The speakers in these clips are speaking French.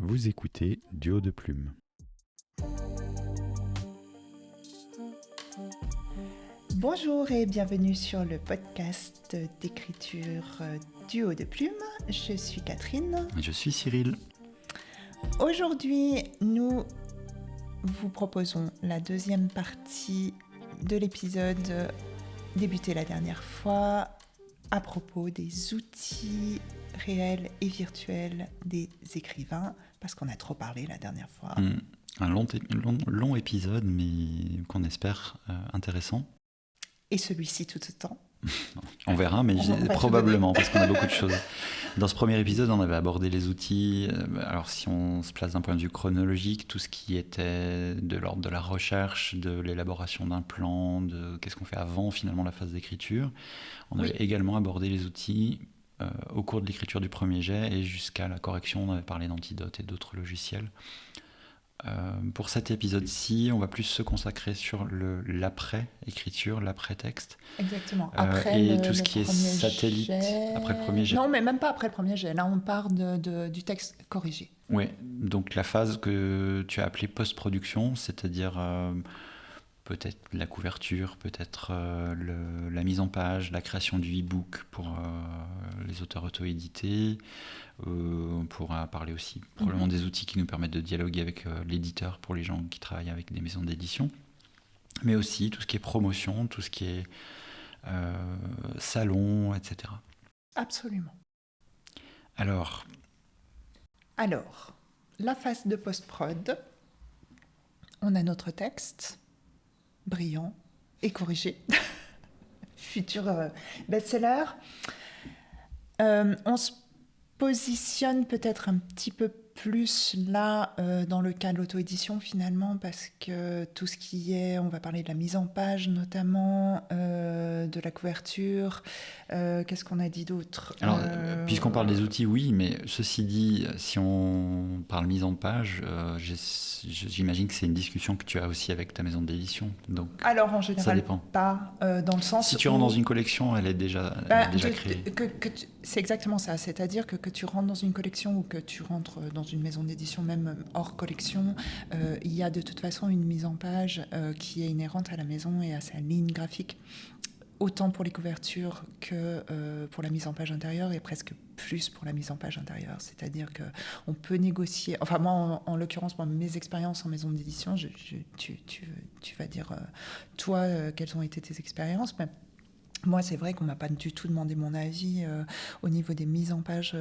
Vous écoutez Duo de Plume. Bonjour et bienvenue sur le podcast d'écriture Duo de Plume. Je suis Catherine. Je suis Cyril. Aujourd'hui, nous vous proposons la deuxième partie de l'épisode débuté la dernière fois à propos des outils réels et virtuels des écrivains, parce qu'on a trop parlé la dernière fois. Un long épisode, mais qu'on espère intéressant. Et celui-ci tout autant. On verra, mais probablement, parce qu'on a beaucoup de choses. Dans ce premier épisode, on avait abordé les outils. Alors, si on se place d'un point de vue chronologique, tout ce qui était de l'ordre de la recherche, de l'élaboration d'un plan, de qu'est-ce qu'on fait avant, finalement, la phase d'écriture. On avait également abordé les outils au cours de l'écriture du premier jet et jusqu'à la correction. On avait parlé d'Antidote et d'autres logiciels. Pour cet épisode-ci, on va plus se consacrer sur l'après-écriture, l'après-texte. Exactement. Et tout ce qui est satellite, jet... après le premier jet. Non, mais même pas après le premier jet. Là, on part du texte corrigé. Oui, donc la phase que tu as appelée post-production, c'est-à-dire peut-être la couverture, peut-être la mise en page, la création du e-book pour les auteurs auto-édités. On pourra parler aussi probablement des outils qui nous permettent de dialoguer avec l'éditeur pour les gens qui travaillent avec des maisons d'édition, mais aussi tout ce qui est promotion, tout ce qui est salon, etc. Absolument. Alors, la phase de post-prod, on a notre texte, brillant et corrigé, futur best-seller. On se positionne peut-être un petit peu plus là dans le cas de l'auto-édition finalement, parce que tout ce qui est, on va parler de la mise en page notamment, de la couverture, qu'est-ce qu'on a dit d'autre? Alors, puisqu'on parle des outils, oui, mais ceci dit, si on parle mise en page, j'imagine que c'est une discussion que tu as aussi avec ta maison d'édition. Donc, alors en général, ça dépend. pas dans le sens si tu rentres dans une collection, elle est déjà créée. C'est exactement ça, c'est-à-dire que tu rentres dans une collection ou que tu rentres dans une maison d'édition, même hors collection, il y a de toute façon une mise en page qui est inhérente à la maison et à sa ligne graphique, autant pour les couvertures que pour la mise en page intérieure, et presque plus pour la mise en page intérieure. C'est-à-dire qu'on peut négocier... Enfin, moi, en l'occurrence, mes expériences en maison d'édition, tu vas dire, toi, quelles ont été tes expériences, mais moi, c'est vrai qu'on ne m'a pas du tout demandé mon avis au niveau des mises en page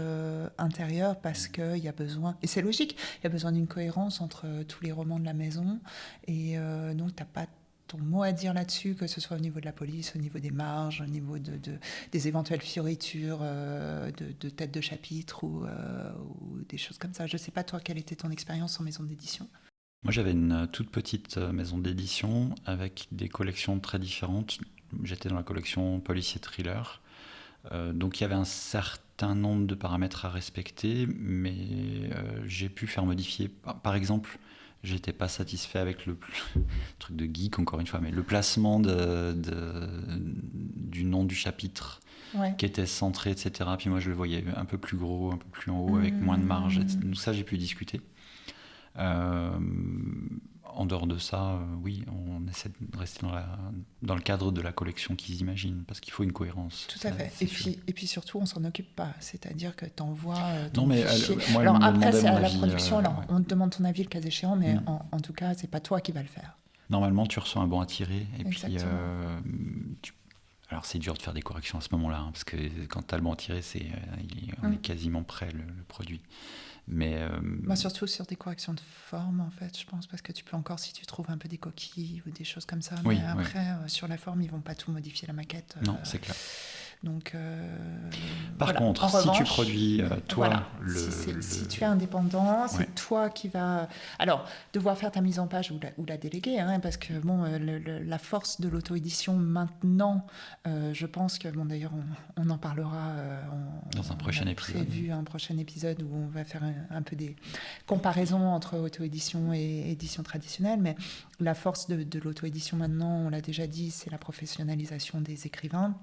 intérieures, parce qu'il y a besoin, et c'est logique, il y a besoin d'une cohérence entre tous les romans de la maison, et donc tu n'as pas ton mot à dire là-dessus, que ce soit au niveau de la police, au niveau des marges, au niveau des éventuelles fioritures de têtes de chapitre ou des choses comme ça. Je ne sais pas, toi, quelle était ton expérience en maison d'édition ? Moi, j'avais une toute petite maison d'édition avec des collections très différentes. J'étais dans la collection policier thriller, donc il y avait un certain nombre de paramètres à respecter, mais j'ai pu faire modifier. Par exemple, j'étais pas satisfait avec le truc de geek, encore une fois, mais le placement du nom du chapitre, qui était centré, etc. Puis moi, je le voyais un peu plus gros, un peu plus en haut, avec moins de marge. Donc ça, j'ai pu discuter. En dehors de ça, oui, on essaie de rester dans le cadre de la collection qu'ils imaginent, parce qu'il faut une cohérence. Tout à fait. Et puis surtout, on s'en occupe pas. C'est-à-dire que tu envoies ton fichier. Moi, alors après, c'est à la production. Alors, on te demande ton avis le cas échéant, mais en tout cas, c'est pas toi qui vas le faire. Normalement, tu reçois un bon à tirer. Et exactement. Puis, alors, c'est dur de faire des corrections à ce moment-là, parce que quand tu as le bon à tirer, on est quasiment prêt, le produit. Mais surtout sur des corrections de forme, en fait, je pense, parce que tu peux encore, si tu trouves un peu des coquilles ou des choses comme ça, mais après, sur la forme, ils vont pas tout modifier la maquette. Non, c'est clair. Donc, Par contre, si tu produis toi, si tu es indépendant, c'est toi qui vas devoir faire ta mise en page ou la déléguer, parce que la force de l'auto-édition maintenant, je pense que d'ailleurs on en parlera dans un prochain épisode. Prévu un prochain épisode où on va faire un peu des comparaisons entre auto-édition et édition traditionnelle, mais la force de l'auto-édition maintenant, on l'a déjà dit, c'est la professionnalisation des écrivains.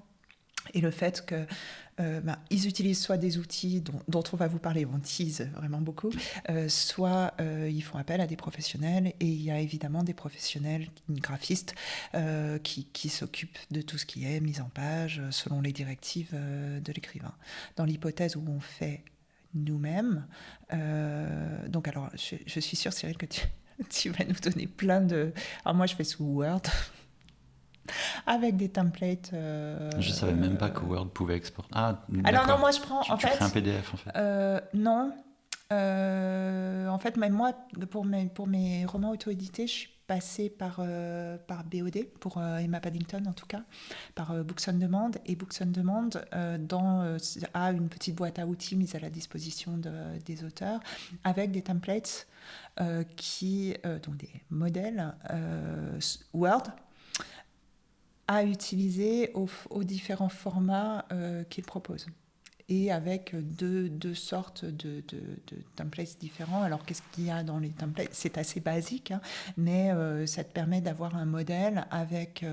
Et le fait que ils utilisent soit des outils dont on va vous parler, on tease vraiment beaucoup, soit ils font appel à des professionnels, et il y a évidemment des professionnels graphistes qui s'occupent de tout ce qui est mise en page selon les directives de l'écrivain. Dans l'hypothèse où on fait nous-mêmes, donc alors je suis sûre, Cyril, que tu vas nous donner plein de... Alors moi je fais sous Word, avec des templates. Je savais même pas que Word pouvait exporter. Ah, alors d'accord. non, moi je prends. Tu crées un PDF en fait. Non. En fait, même moi, pour mes romans auto-édités, je suis passée par BOD, pour Emma Paddington en tout cas, par Books on Demand. Et Books on Demand a une petite boîte à outils mise à la disposition des auteurs, avec des templates donc des modèles Word, à utiliser aux différents formats qu'ils proposent. Et avec deux sortes de templates différents. Alors, qu'est-ce qu'il y a dans les templates ? C'est assez basique, hein, mais ça te permet d'avoir un modèle avec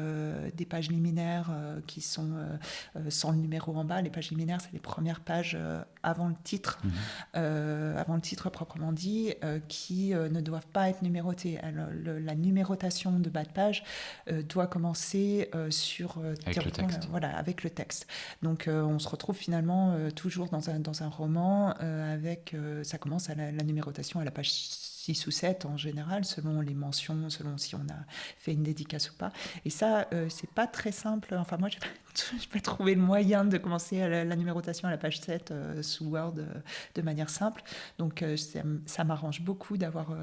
des pages liminaires qui sont sans le numéro en bas. Les pages liminaires, c'est les premières pages avant le titre, avant le titre proprement dit, qui ne doivent pas être numérotées. Alors, la numérotation de bas de page doit commencer avec le texte. Voilà, avec le texte. Donc, on se retrouve finalement toujours dans un roman avec... ça commence à la numérotation à la page 6 ou 7 en général, selon les mentions, selon si on a fait une dédicace ou pas. Et ça, c'est pas très simple. Enfin, moi, j'ai pas trouvé le moyen de commencer la numérotation à la page 7 sous Word de manière simple. Donc, ça m'arrange beaucoup d'avoir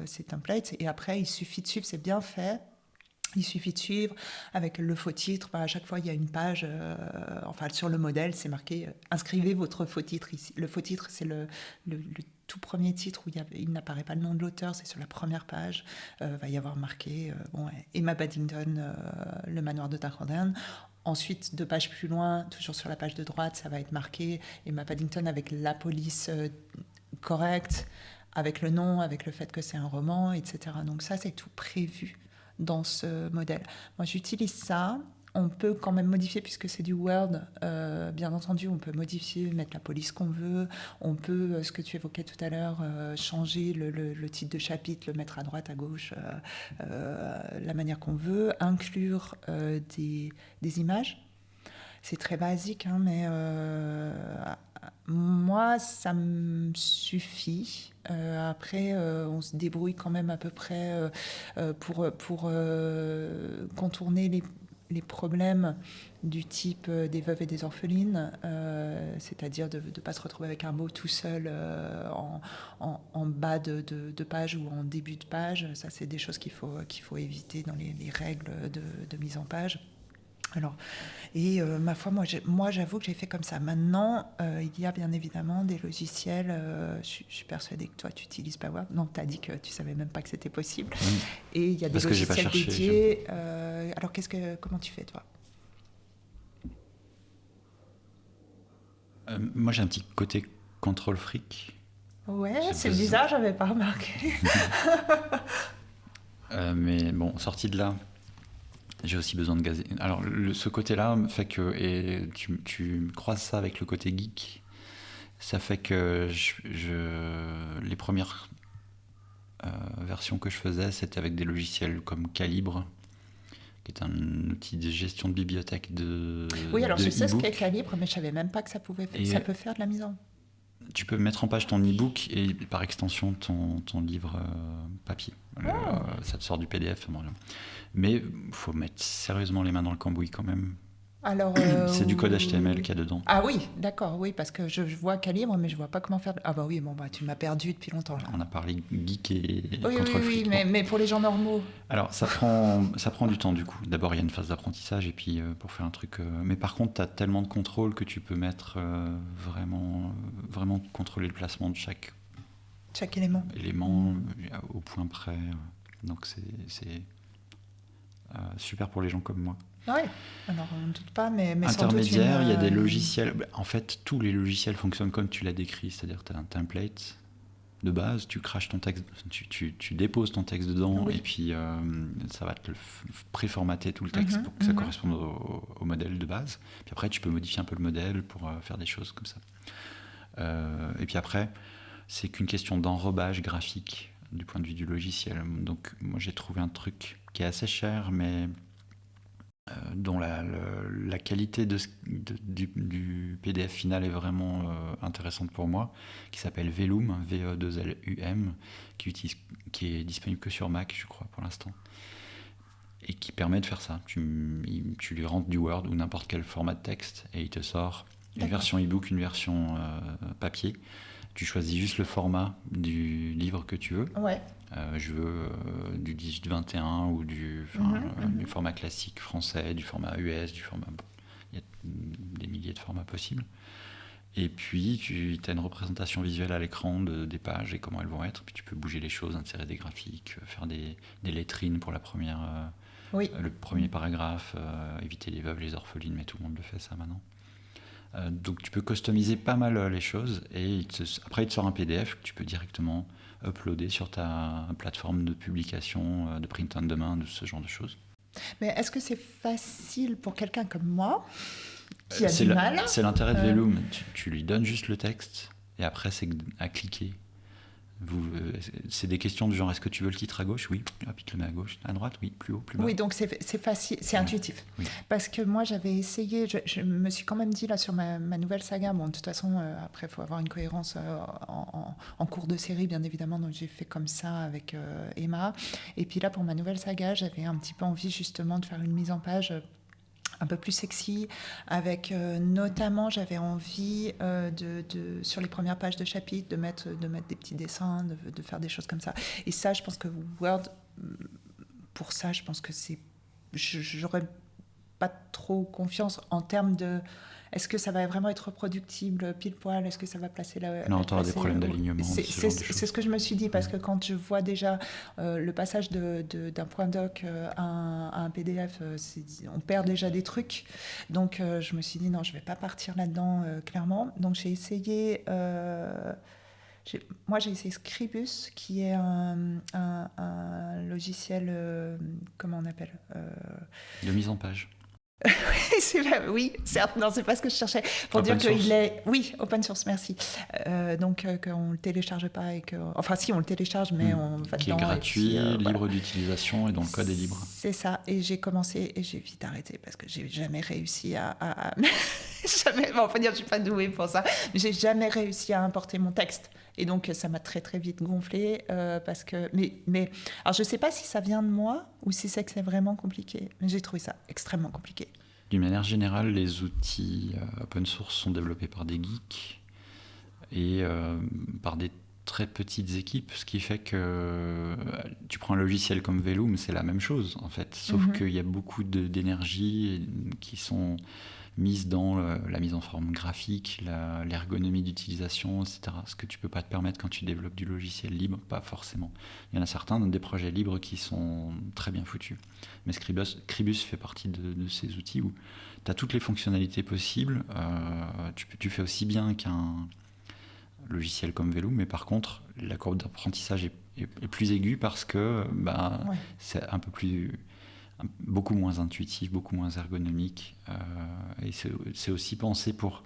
ces templates. Et après, il suffit de suivre, c'est bien fait. Il suffit de suivre avec le faux titre. À chaque fois, il y a une page. Enfin, sur le modèle, c'est marqué inscrivez votre faux titre ici. Le faux titre, c'est le tout premier titre où il n'apparaît pas le nom de l'auteur, c'est sur la première page. Va y avoir marqué Emma Paddington, Le Manoir de Dunfermline. Ensuite, 2 pages plus loin, toujours sur la page de droite, ça va être marqué Emma Paddington avec la police correcte, avec le nom, avec le fait que c'est un roman, etc. Donc ça, c'est tout prévu dans ce modèle. Moi, j'utilise ça. On peut quand même modifier, puisque c'est du Word, bien entendu, on peut modifier, mettre la police qu'on veut. On peut, ce que tu évoquais tout à l'heure, changer le titre de chapitre, le mettre à droite, à gauche, la manière qu'on veut. Inclure des images. C'est très basique, hein, mais moi, ça me suffit. Après, on se débrouille quand même à peu près pour contourner les problèmes du type des veuves et des orphelines, c'est-à-dire de ne pas se retrouver avec un mot tout seul en bas de page ou en début de page. Ça, c'est des choses qu'il faut éviter dans les règles de mise en page. Alors, et ma foi, moi, j'avoue que j'ai fait comme ça. Maintenant, il y a bien évidemment des logiciels. Je suis persuadée que toi, tu n'utilises pas Word. Non, tu as dit que tu ne savais même pas que c'était possible. Et il y a des logiciels dédiés. Alors, comment tu fais, toi ? Moi, j'ai un petit côté contrôle fric. Ouais, c'est bizarre, je n'avais pas remarqué. Mais bon, sorti de là, j'ai aussi besoin de gazer. Alors, ce côté-là fait que, et tu croises ça avec le côté geek, ça fait que les premières versions que je faisais, c'était avec des logiciels comme Calibre, qui est un outil de gestion de bibliothèque Oui, alors je sais e-book. ce qu'est Calibre, mais je ne savais même pas que ça peut faire de la mise en... Tu peux mettre en page ton e-book et par extension ton livre papier. Ça te sort du PDF. Mais il faut mettre sérieusement les mains dans le cambouis quand même. Alors, c'est du code HTML qu'il y a dedans. Ah oui, d'accord, oui, parce que je vois Calibre, mais je ne vois pas comment faire... Ah bah oui, tu m'as perdu depuis longtemps. Là. On a parlé geek et oui, contrôle oui, fric. mais pour les gens normaux. Alors, ça prend du temps du coup. D'abord, il y a une phase d'apprentissage et puis pour faire un truc... Mais par contre, tu as tellement de contrôle que tu peux mettre vraiment contrôler le placement de chaque élément au point près. Donc, c'est super pour les gens comme moi. Oui, alors on ne doute pas, mais intermédiaire, il y a des logiciels. En fait, tous les logiciels fonctionnent comme tu l'as décrit, c'est-à-dire tu as un template de base, tu craches ton texte, tu déposes ton texte dedans, Oui. et puis ça va te préformater tout le texte pour que ça corresponde au modèle de base. Puis après, tu peux modifier un peu le modèle pour faire des choses comme ça. Et puis après, c'est qu'une question d'enrobage graphique du point de vue du logiciel. Donc moi, j'ai trouvé un truc qui est assez cher, mais dont la qualité du PDF final est vraiment intéressante pour moi, qui s'appelle Velum, V-E-2-L-U-M, qui est disponible que sur Mac, je crois, pour l'instant, et qui permet de faire ça. Tu lui rentres du Word ou n'importe quel format de texte, et il te sort une version e-book, une version papier. Tu choisis juste le format du livre que tu veux. Ouais. Je veux du 18-21 ou du format classique français, du format US, du format... Il y a des milliers de formats possibles. Et puis, tu as une représentation visuelle à l'écran des pages et comment elles vont être. Puis tu peux bouger les choses, insérer des graphiques, faire des lettrines pour le premier paragraphe, éviter les veuves, les orphelines, mais tout le monde le fait ça maintenant. Donc tu peux customiser pas mal les choses, et après il te sort un PDF que tu peux directement uploader sur ta plateforme de publication, de print on demand, de ce genre de choses. Mais est-ce que c'est facile pour quelqu'un comme moi qui a du mal? C'est l'intérêt de Velum. Tu lui donnes juste le texte, et après c'est à cliquer. C'est des questions du genre, est-ce que tu veux le titre à gauche? Oui. Ah, puis tu le mets à gauche. À droite? Oui. Plus haut, plus bas. Oui, donc c'est facile, c'est intuitif. Oui. Parce que moi, j'avais essayé, je me suis quand même dit là sur ma nouvelle saga, bon, de toute façon, après, il faut avoir une cohérence en cours de série, bien évidemment, donc j'ai fait comme ça avec Emma. Et puis là, pour ma nouvelle saga, j'avais un petit peu envie justement de faire une mise en page un peu plus sexy, avec notamment, j'avais envie sur les premières pages de chapitre, de mettre des petits dessins, de faire des choses comme ça. Et ça, je pense que Word, pour ça, je pense que j'aurais pas trop confiance en termes de... Est-ce que ça va vraiment être reproductible pile poil? Est-ce que ça va placer là? Non, tu auras des problèmes d'alignement. C'est ce que je me suis dit, parce que quand je vois déjà le passage d'un point doc à un PDF, on perd déjà des trucs. Donc je me suis dit, non, je ne vais pas partir là-dedans, clairement. Donc j'ai essayé... Moi, j'ai essayé Scribus, qui est un logiciel, comment on appelle de mise en page. Oui, certes, non, c'est pas ce que je cherchais. Pour dire qu'il est... Oui, open source, merci. Donc, qu'on ne le télécharge pas et que... Enfin, si, on le télécharge, mais on va qui dedans. Qui est gratuit, libre d'utilisation et dont le code est libre. C'est ça. Et j'ai commencé et j'ai vite arrêté parce que j'ai jamais réussi à... jamais... Bon, faut dire, je suis pas douée pour ça. Mais j'ai jamais réussi à importer mon texte. Et donc, ça m'a très, très vite gonflé parce que... Mais alors, je sais pas si ça vient de moi ou si c'est que c'est vraiment compliqué. Mais j'ai trouvé ça extrêmement compliqué. D'une manière générale, les outils open source sont développés par des geeks et par des très petites équipes, ce qui fait que tu prends un logiciel comme Velum, c'est la même chose en fait, sauf qu'il y a beaucoup d'énergie qui sont mises dans la mise en forme graphique, l'ergonomie d'utilisation, etc. Ce que tu peux pas te permettre quand tu développes du logiciel libre, pas forcément. Il y en a certains dans des projets libres qui sont très bien foutus. Mais Scribus fait partie de ces outils où tu as toutes les fonctionnalités possibles. Tu fais aussi bien qu'un logiciel comme Velum, mais par contre, la courbe d'apprentissage est plus aiguë parce que c'est un peu beaucoup moins intuitif, beaucoup moins ergonomique, et c'est aussi pensé pour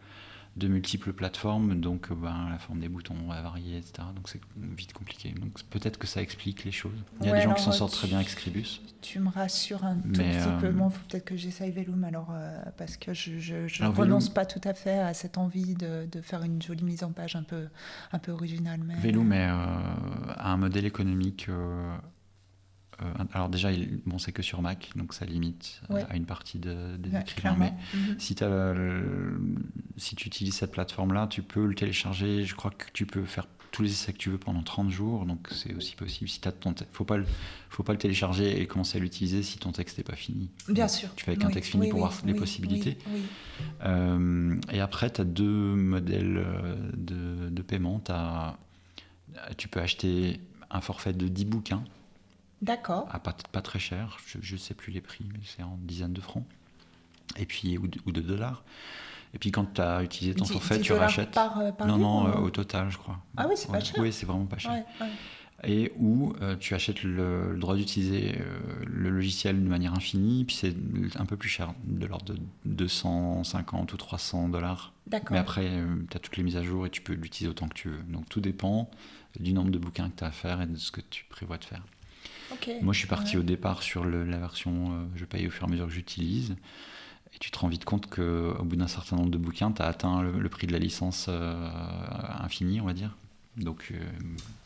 de multiples plateformes, donc la forme des boutons va varier, etc. Donc c'est vite compliqué. Donc peut-être que ça explique les choses. Il y a des gens qui s'en sortent très bien avec Scribus. Tu me rassures un tout petit peu. Bon, faut peut-être que j'essaye Velum alors, parce que je renonce pas tout à fait à cette envie de faire une jolie mise en page un peu originale. Mais... Velum a un modèle économique... alors déjà, c'est que sur Mac, donc ça limite à une partie des écrivains. Mais si tu utilises cette plateforme-là, tu peux le télécharger. Je crois que tu peux faire tous les essais que tu veux pendant 30 jours, donc c'est aussi possible. Si faut pas le télécharger et commencer à l'utiliser si ton texte n'est pas fini. Bien sûr. Tu fais avec un texte fini pour voir les possibilités. Et après, tu as deux modèles de paiement. Tu peux acheter un forfait de 10 bouquins. D'accord. Pas très cher, je ne sais plus les prix, mais c'est en dizaines de francs, et puis, ou de dollars. Et puis quand tu as utilisé ton 10 forfait, tu $ rachètes. par Non, livre, au total, je crois. Ah oui, c'est pas Ouais. cher. Oui, c'est vraiment pas cher. Ouais, ouais. Et où tu achètes le droit d'utiliser le logiciel de manière infinie, puis c'est un peu plus cher, de l'ordre de 250 ou 300 $. D'accord. Mais après, tu as toutes les mises à jour et tu peux l'utiliser autant que tu veux. Donc tout dépend du nombre de bouquins que tu as à faire et de ce que tu prévois de faire. Ok. Moi, je suis parti au départ sur la version je paye au fur et à mesure que j'utilise. Et tu te rends vite compte qu'au bout d'un certain nombre de bouquins, tu as atteint le prix de la licence infinie, on va dire. Donc,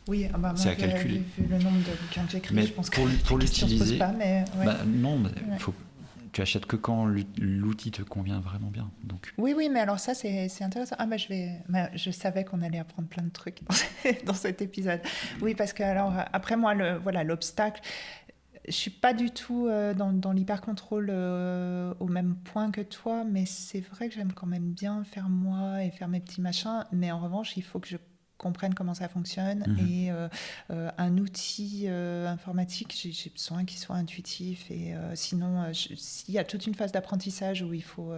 oui, c'est à calculer. Vu le nombre de bouquins que j'écris, mais je pense pour que l'utiliser, se pose pas, mais ouais. Non, tu achètes que quand l'outil te convient vraiment bien. Donc. Oui, mais alors ça, c'est intéressant. Je savais qu'on allait apprendre plein de trucs dans cet épisode. Oui, parce que alors, après moi, l'obstacle, je suis pas du tout dans l'hyper-contrôle au même point que toi, mais c'est vrai que j'aime quand même bien faire moi et faire mes petits machins. Mais en revanche, il faut que je comprenne comment ça fonctionne et un outil informatique, j'ai besoin qu'il soit intuitif et sinon s'il y a toute une phase d'apprentissage où il faut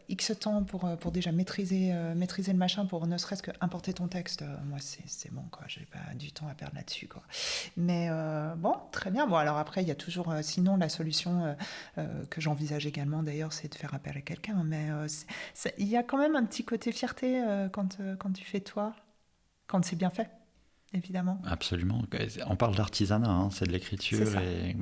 X temps pour déjà maîtriser le machin, pour ne serait-ce que importer ton texte, moi c'est bon quoi, j'ai pas du temps à perdre là-dessus quoi. Mais bon, très bien. Bon alors après il y a toujours sinon la solution que j'envisage également d'ailleurs, c'est de faire appel à quelqu'un, mais il y a quand même un petit côté fierté quand tu fais toi. Quand c'est bien fait, évidemment. Absolument. On parle d'artisanat, hein, c'est de l'écriture. Et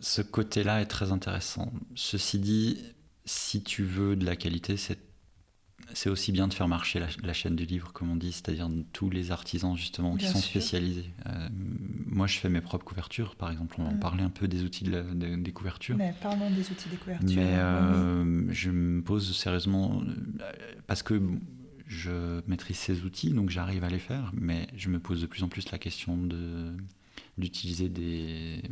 ce côté-là est très intéressant. Ceci dit, si tu veux de la qualité, c'est aussi bien de faire marcher la chaîne du livre, comme on dit, c'est-à-dire tous les artisans justement qui sont spécialisés. Moi, je fais mes propres couvertures, par exemple. On va en parler un peu des outils des couvertures. Mais parlons des outils des couvertures. Mais je me pose sérieusement, parce que je maîtrise ces outils, donc j'arrive à les faire, mais je me pose de plus en plus la question d'utiliser des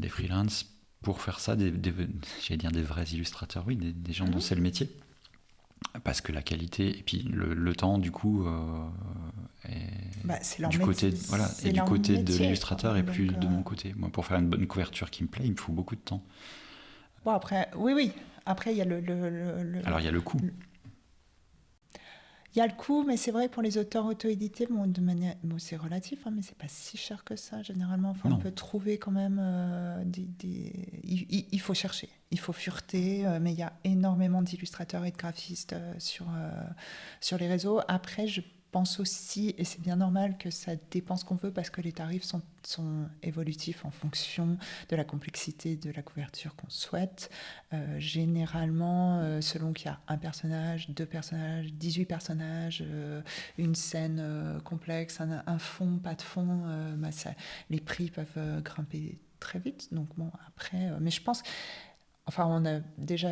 freelances pour faire ça, j'allais dire des vrais illustrateurs, oui, des gens dont c'est le métier. Parce que la qualité, et puis le temps, du coup, est du côté, du côté de l'illustrateur et plus de mon côté. Moi, pour faire une bonne couverture qui me plaît, il me faut beaucoup de temps. Bon, après, oui. Après, il y a Alors, il y a le coût. Il y a le coût, mais c'est vrai pour les auteurs auto-édités, c'est relatif, mais c'est pas si cher que ça. Généralement, on peut trouver quand même il faut chercher, il faut fureter, mais il y a énormément d'illustrateurs et de graphistes sur les réseaux. Après, je pense aussi, et c'est bien normal, que ça dépend ce qu'on veut parce que les tarifs sont évolutifs en fonction de la complexité de la couverture qu'on souhaite. Généralement, selon qu'il y a un personnage, 2 personnages, 18 personnages, une scène complexe, un fond, pas de fond, les prix peuvent grimper très vite. Donc bon, après, mais je pense, enfin, on a déjà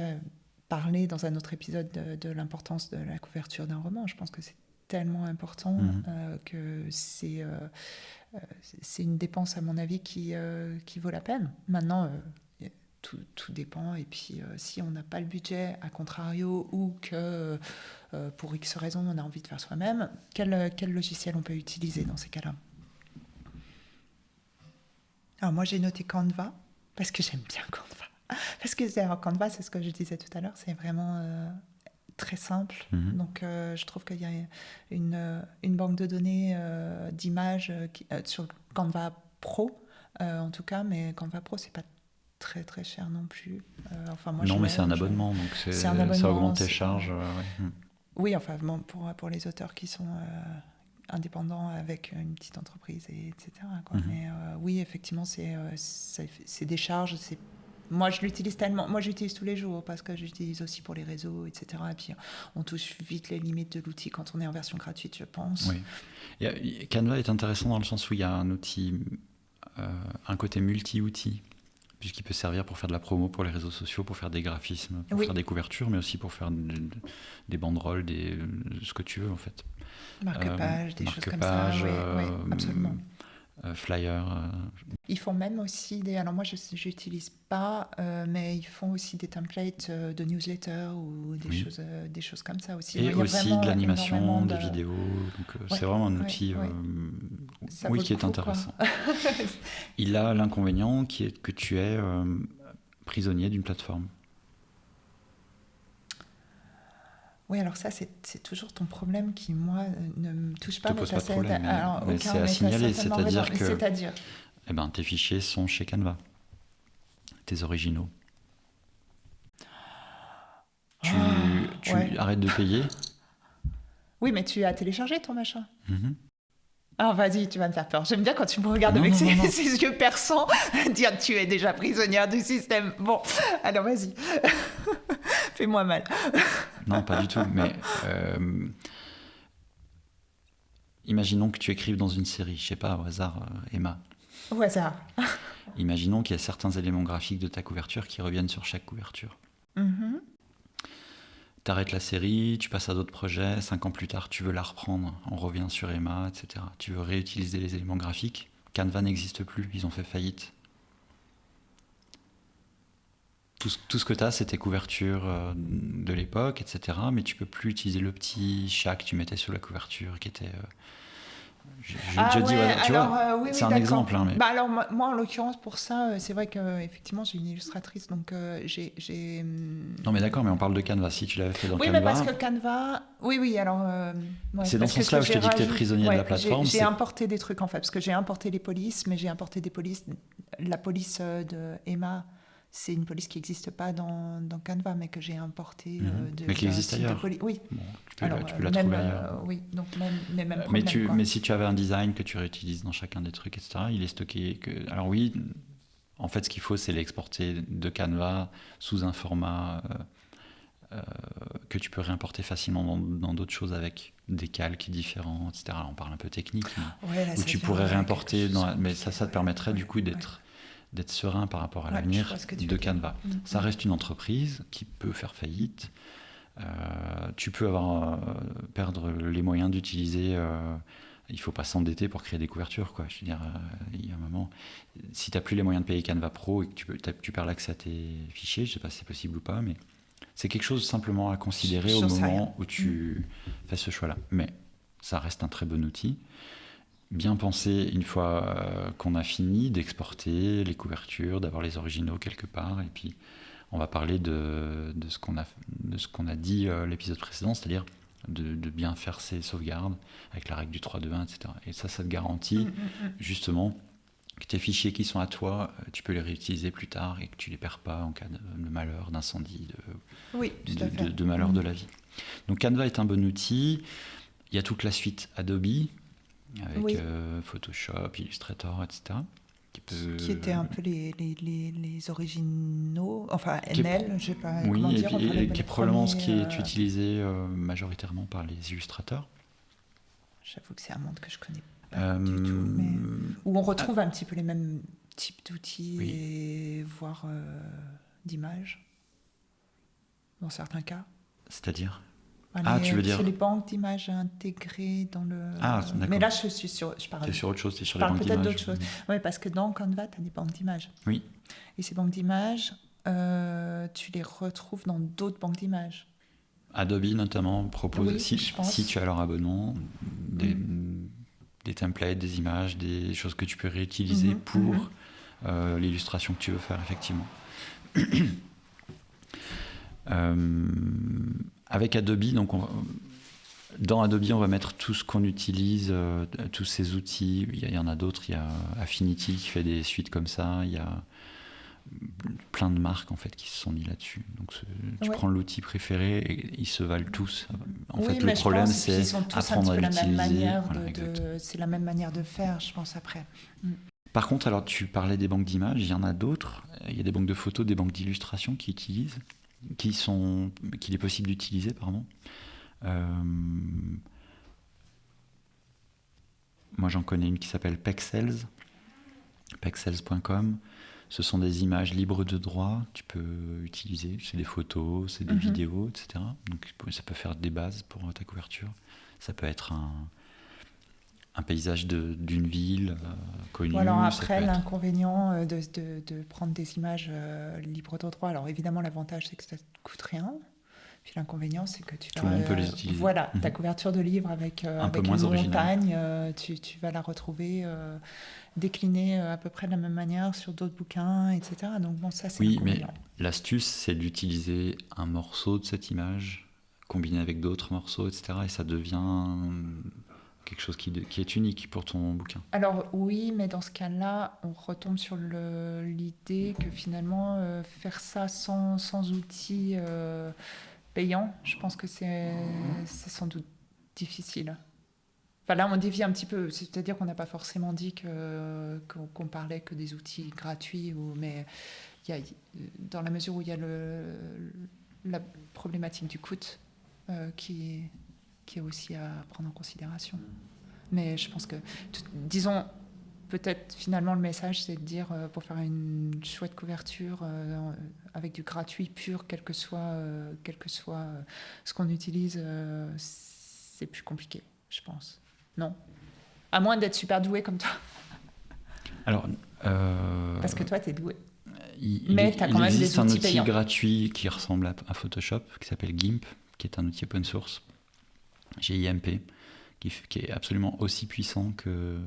parlé dans un autre épisode de l'importance de la couverture d'un roman. Je pense que c'est tellement important que c'est une dépense, à mon avis, qui vaut la peine. Maintenant, tout dépend. Et puis, si on n'a pas le budget, à contrario, ou que pour X raisons, on a envie de faire soi-même, quel logiciel on peut utiliser dans ces cas-là? Alors, moi, j'ai noté Canva, parce que j'aime bien Canva. Parce que Canva, c'est ce que je disais tout à l'heure, c'est vraiment très simple. Donc, je trouve qu'il y a une banque de données d'images sur Canva Pro, en tout cas, mais Canva Pro, c'est pas très très cher non plus. Non, mais c'est un abonnement, donc ça augmente tes charges. Oui, enfin, bon, pour les auteurs qui sont indépendants avec une petite entreprise, etc. Mais oui, effectivement, c'est des charges. Moi, je l'utilise tellement. Moi, j'utilise tous les jours parce que j'utilise aussi pour les réseaux, etc. Et puis, on touche vite les limites de l'outil quand on est en version gratuite, je pense. Oui. Canva est intéressant dans le sens où il y a un outil, un côté multi-outil, puisqu'il peut servir pour faire de la promo pour les réseaux sociaux, pour faire des graphismes, pour faire des couvertures, mais aussi pour faire des banderoles, ce que tu veux en fait. Marque-page, des choses comme ça. Oui, absolument. Flyer. Ils font même aussi alors moi je n'utilise pas, mais ils font aussi des templates de newsletter ou des choses comme ça aussi. Et aussi de l'animation, des vidéos. Donc c'est vraiment un outil qui est intéressant. Il a l'inconvénient qui est que tu es prisonnier d'une plateforme. Oui, alors ça, c'est toujours ton problème qui, moi, ne me touche pas. Je te pose pas de problème, mais c'est à signaler, c'est-à-dire que tes fichiers sont chez Canva, tes originaux. Tu arrêtes de payer. Oui, mais tu as téléchargé ton machin. Mm-hmm. Alors vas-y, tu vas me faire peur. J'aime bien quand tu me regardes avec ces yeux perçants, dire tu es déjà prisonnière du système. Bon, alors vas-y, fais-moi mal. Non, pas du tout, mais imaginons que tu écrives dans une série, je sais pas, au hasard, Emma. Au hasard. Imaginons qu'il y a certains éléments graphiques de ta couverture qui reviennent sur chaque couverture. Mm-hmm. T'arrêtes la série, tu passes à d'autres projets, 5 ans plus tard, tu veux la reprendre, on revient sur Emma, etc. Tu veux réutiliser les éléments graphiques, Canva n'existe plus, ils ont fait faillite. Tout ce que tu as, c'est tes couvertures de l'époque, etc. Mais tu peux plus utiliser le petit chat que tu mettais sur la couverture, qui était... c'est un exemple. Hein, mais... alors, moi, en l'occurrence, pour ça, c'est vrai qu'effectivement, j'ai une illustratrice, donc j'ai... Non, mais d'accord, mais on parle de Canva. Si tu l'avais fait dans Canva... Oui, mais parce que Canva... Oui, alors... c'est dans ce sens-là où je te dis que tu es prisonnier de la plateforme. J'ai importé des trucs, en fait, parce que j'ai importé les polices, mais j'ai importé des polices... La police de Emma... C'est une police qui n'existe pas dans Canva, mais que j'ai importé. Mais qui existe ailleurs. Oui. Bon, tu peux la trouver ailleurs. Oui, donc même problème. Mais si tu avais un design que tu réutilises dans chacun des trucs, etc., il est stocké. Alors oui, en fait, ce qu'il faut, c'est l'exporter de Canva sous un format que tu peux réimporter facilement dans d'autres choses avec des calques différents, etc. Alors, on parle un peu technique, mais où tu pourrais réimporter. Mais ça te permettrait du coup d'être serein par rapport à l'avenir de Canva. Ça reste une entreprise qui peut faire faillite. Tu peux perdre les moyens d'utiliser... il ne faut pas s'endetter pour créer des couvertures. Quoi. Je veux dire, il y a un moment... Si tu n'as plus les moyens de payer Canva Pro et que tu perds l'accès à tes fichiers, je ne sais pas si c'est possible ou pas, mais c'est quelque chose simplement à considérer au moment où tu fais ce choix-là. Mais ça reste un très bon outil. Bien penser une fois qu'on a fini d'exporter les couvertures, d'avoir les originaux quelque part, et puis on va parler de ce qu'on a dit l'épisode précédent, c'est-à-dire de bien faire ses sauvegardes avec la règle du 3-2-1, etc. Et ça te garantit justement que tes fichiers qui sont à toi, tu peux les réutiliser plus tard et que tu les perds pas en cas de malheur, d'incendie, de malheur de la vie. Donc Canva est un bon outil. Il y a toute la suite Adobe, avec Photoshop, Illustrator, etc. Qui étaient un peu les originaux, enfin NL, je ne sais pas comment dire. Qui est probablement ce qui est utilisé majoritairement par les illustrateurs. J'avoue que c'est un monde que je ne connais pas du tout, mais où on retrouve un petit peu les mêmes types d'outils et voire d'images, dans certains cas. C'est-à-dire ? Tu veux dire c'est les banques d'images intégrées dans le... d'accord. Mais là, je parle... T'es sur autre chose, t'es sur les banques d'image. d'image. Peut-être d'autres choses. Oui, parce que dans Canva, tu as des banques d'images. Oui. Et ces banques d'images, tu les retrouves dans d'autres banques d'images. Adobe, notamment, propose, si tu as leur abonnement, des templates, des images, des choses que tu peux réutiliser pour l'illustration que tu veux faire, effectivement. Avec Adobe, donc dans Adobe, on va mettre tout ce qu'on utilise, tous ces outils. Il y en a d'autres. Il y a Affinity qui fait des suites comme ça. Il y a plein de marques en fait qui se sont mis là-dessus. Donc tu prends l'outil préféré et ils se valent tous. En fait, le problème c'est apprendre à l'utiliser. C'est la même manière de faire, je pense après. Par contre, alors tu parlais des banques d'images. Il y en a d'autres. Il y a des banques de photos, des banques d'illustration qui utilisent. Qu'il est possible d'utiliser, pardon. Moi, j'en connais une qui s'appelle Pexels, pexels.com. Ce sont des images libres de droit. Tu peux utiliser. C'est des photos, c'est des vidéos, etc. Donc, ça peut faire des bases pour ta couverture. Ça peut être un paysage d'une ville connue. Alors après, l'inconvénient de prendre des images libres de droit, alors évidemment l'avantage c'est que ça ne coûte rien, Puis l'inconvénient, c'est que tout le monde peut les utiliser. Voilà, ta couverture de livre avec, avec moins une original. montagne, tu vas la retrouver déclinée à peu près de la même manière sur d'autres bouquins, etc. Donc bon, ça c'est Oui, mais l'inconvénient. l'astuce, c'est d'utiliser un morceau de cette image combiné avec d'autres morceaux, etc. Et ça devient quelque chose qui est unique pour ton bouquin. Alors oui, mais dans ce cas-là, on retombe sur l'idée que finalement, faire ça sans outils payants, je pense que c'est sans doute difficile. Enfin là, on dévie un petit peu, c'est-à-dire qu'on n'a pas forcément dit qu'on parlait que des outils gratuits, mais il y a, dans la mesure où il y a la problématique du coût qui est aussi à prendre en considération. Mais je pense que, disons, peut-être finalement le message, c'est de dire pour faire une chouette couverture avec du gratuit pur, quel que soit ce qu'on utilise, c'est plus compliqué, je pense. Non? À moins d'être super doué comme toi. Alors, Parce que toi, t'es doué. Mais tu as quand même des outils existe un outil payants. gratuit qui ressemble à Photoshop, qui s'appelle GIMP, qui est un outil open source, GIMP, qui est absolument aussi puissant que...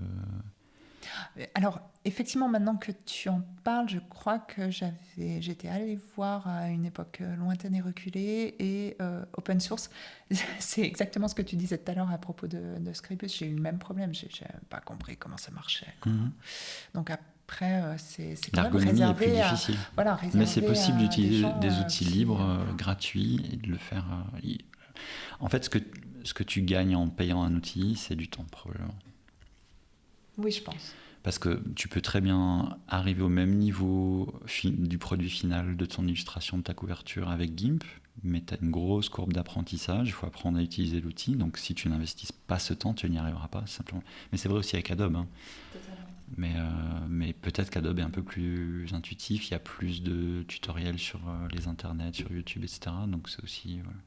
Alors, effectivement, maintenant que tu en parles, je crois que j'étais allée voir à une époque lointaine et reculée, et open source, c'est exactement ce que tu disais tout à l'heure à propos de Scribus. J'ai eu le même problème, j'ai pas compris comment ça marchait, quoi. Donc après, c'est quand même l'ergonomie est réservé plus difficile. voilà, Mais c'est possible d'utiliser des outils qui, libres, gratuits, et de le faire... En fait, ce que tu gagnes en payant un outil, c'est du temps, probablement. Oui, je pense. Parce que tu peux très bien arriver au même niveau du produit final de ton illustration, de ta couverture avec GIMP, mais tu as une grosse courbe d'apprentissage, il faut apprendre à utiliser l'outil, donc si tu n'investis pas ce temps, tu n'y arriveras pas, simplement. Mais c'est vrai aussi avec Adobe. Hein. Mais peut-être qu'Adobe est un peu plus intuitif, il y a plus de tutoriels sur les internets, sur YouTube, etc. Donc c'est aussi... Voilà.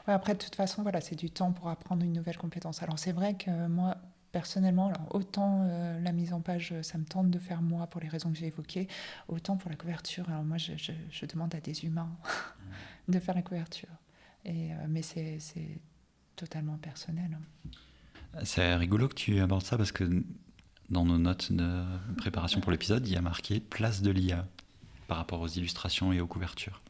Ouais, après, de toute façon, voilà, c'est du temps pour apprendre une nouvelle compétence. Alors c'est vrai que moi, personnellement, alors, autant la mise en page, ça me tente de faire moi pour les raisons que j'ai évoquées, autant pour la couverture. Alors moi, je demande à des humains de faire la couverture. Mais c'est totalement personnel. C'est rigolo que tu abordes ça parce que dans nos notes de préparation pour l'épisode, il y a marqué place de l'IA par rapport aux illustrations et aux couvertures.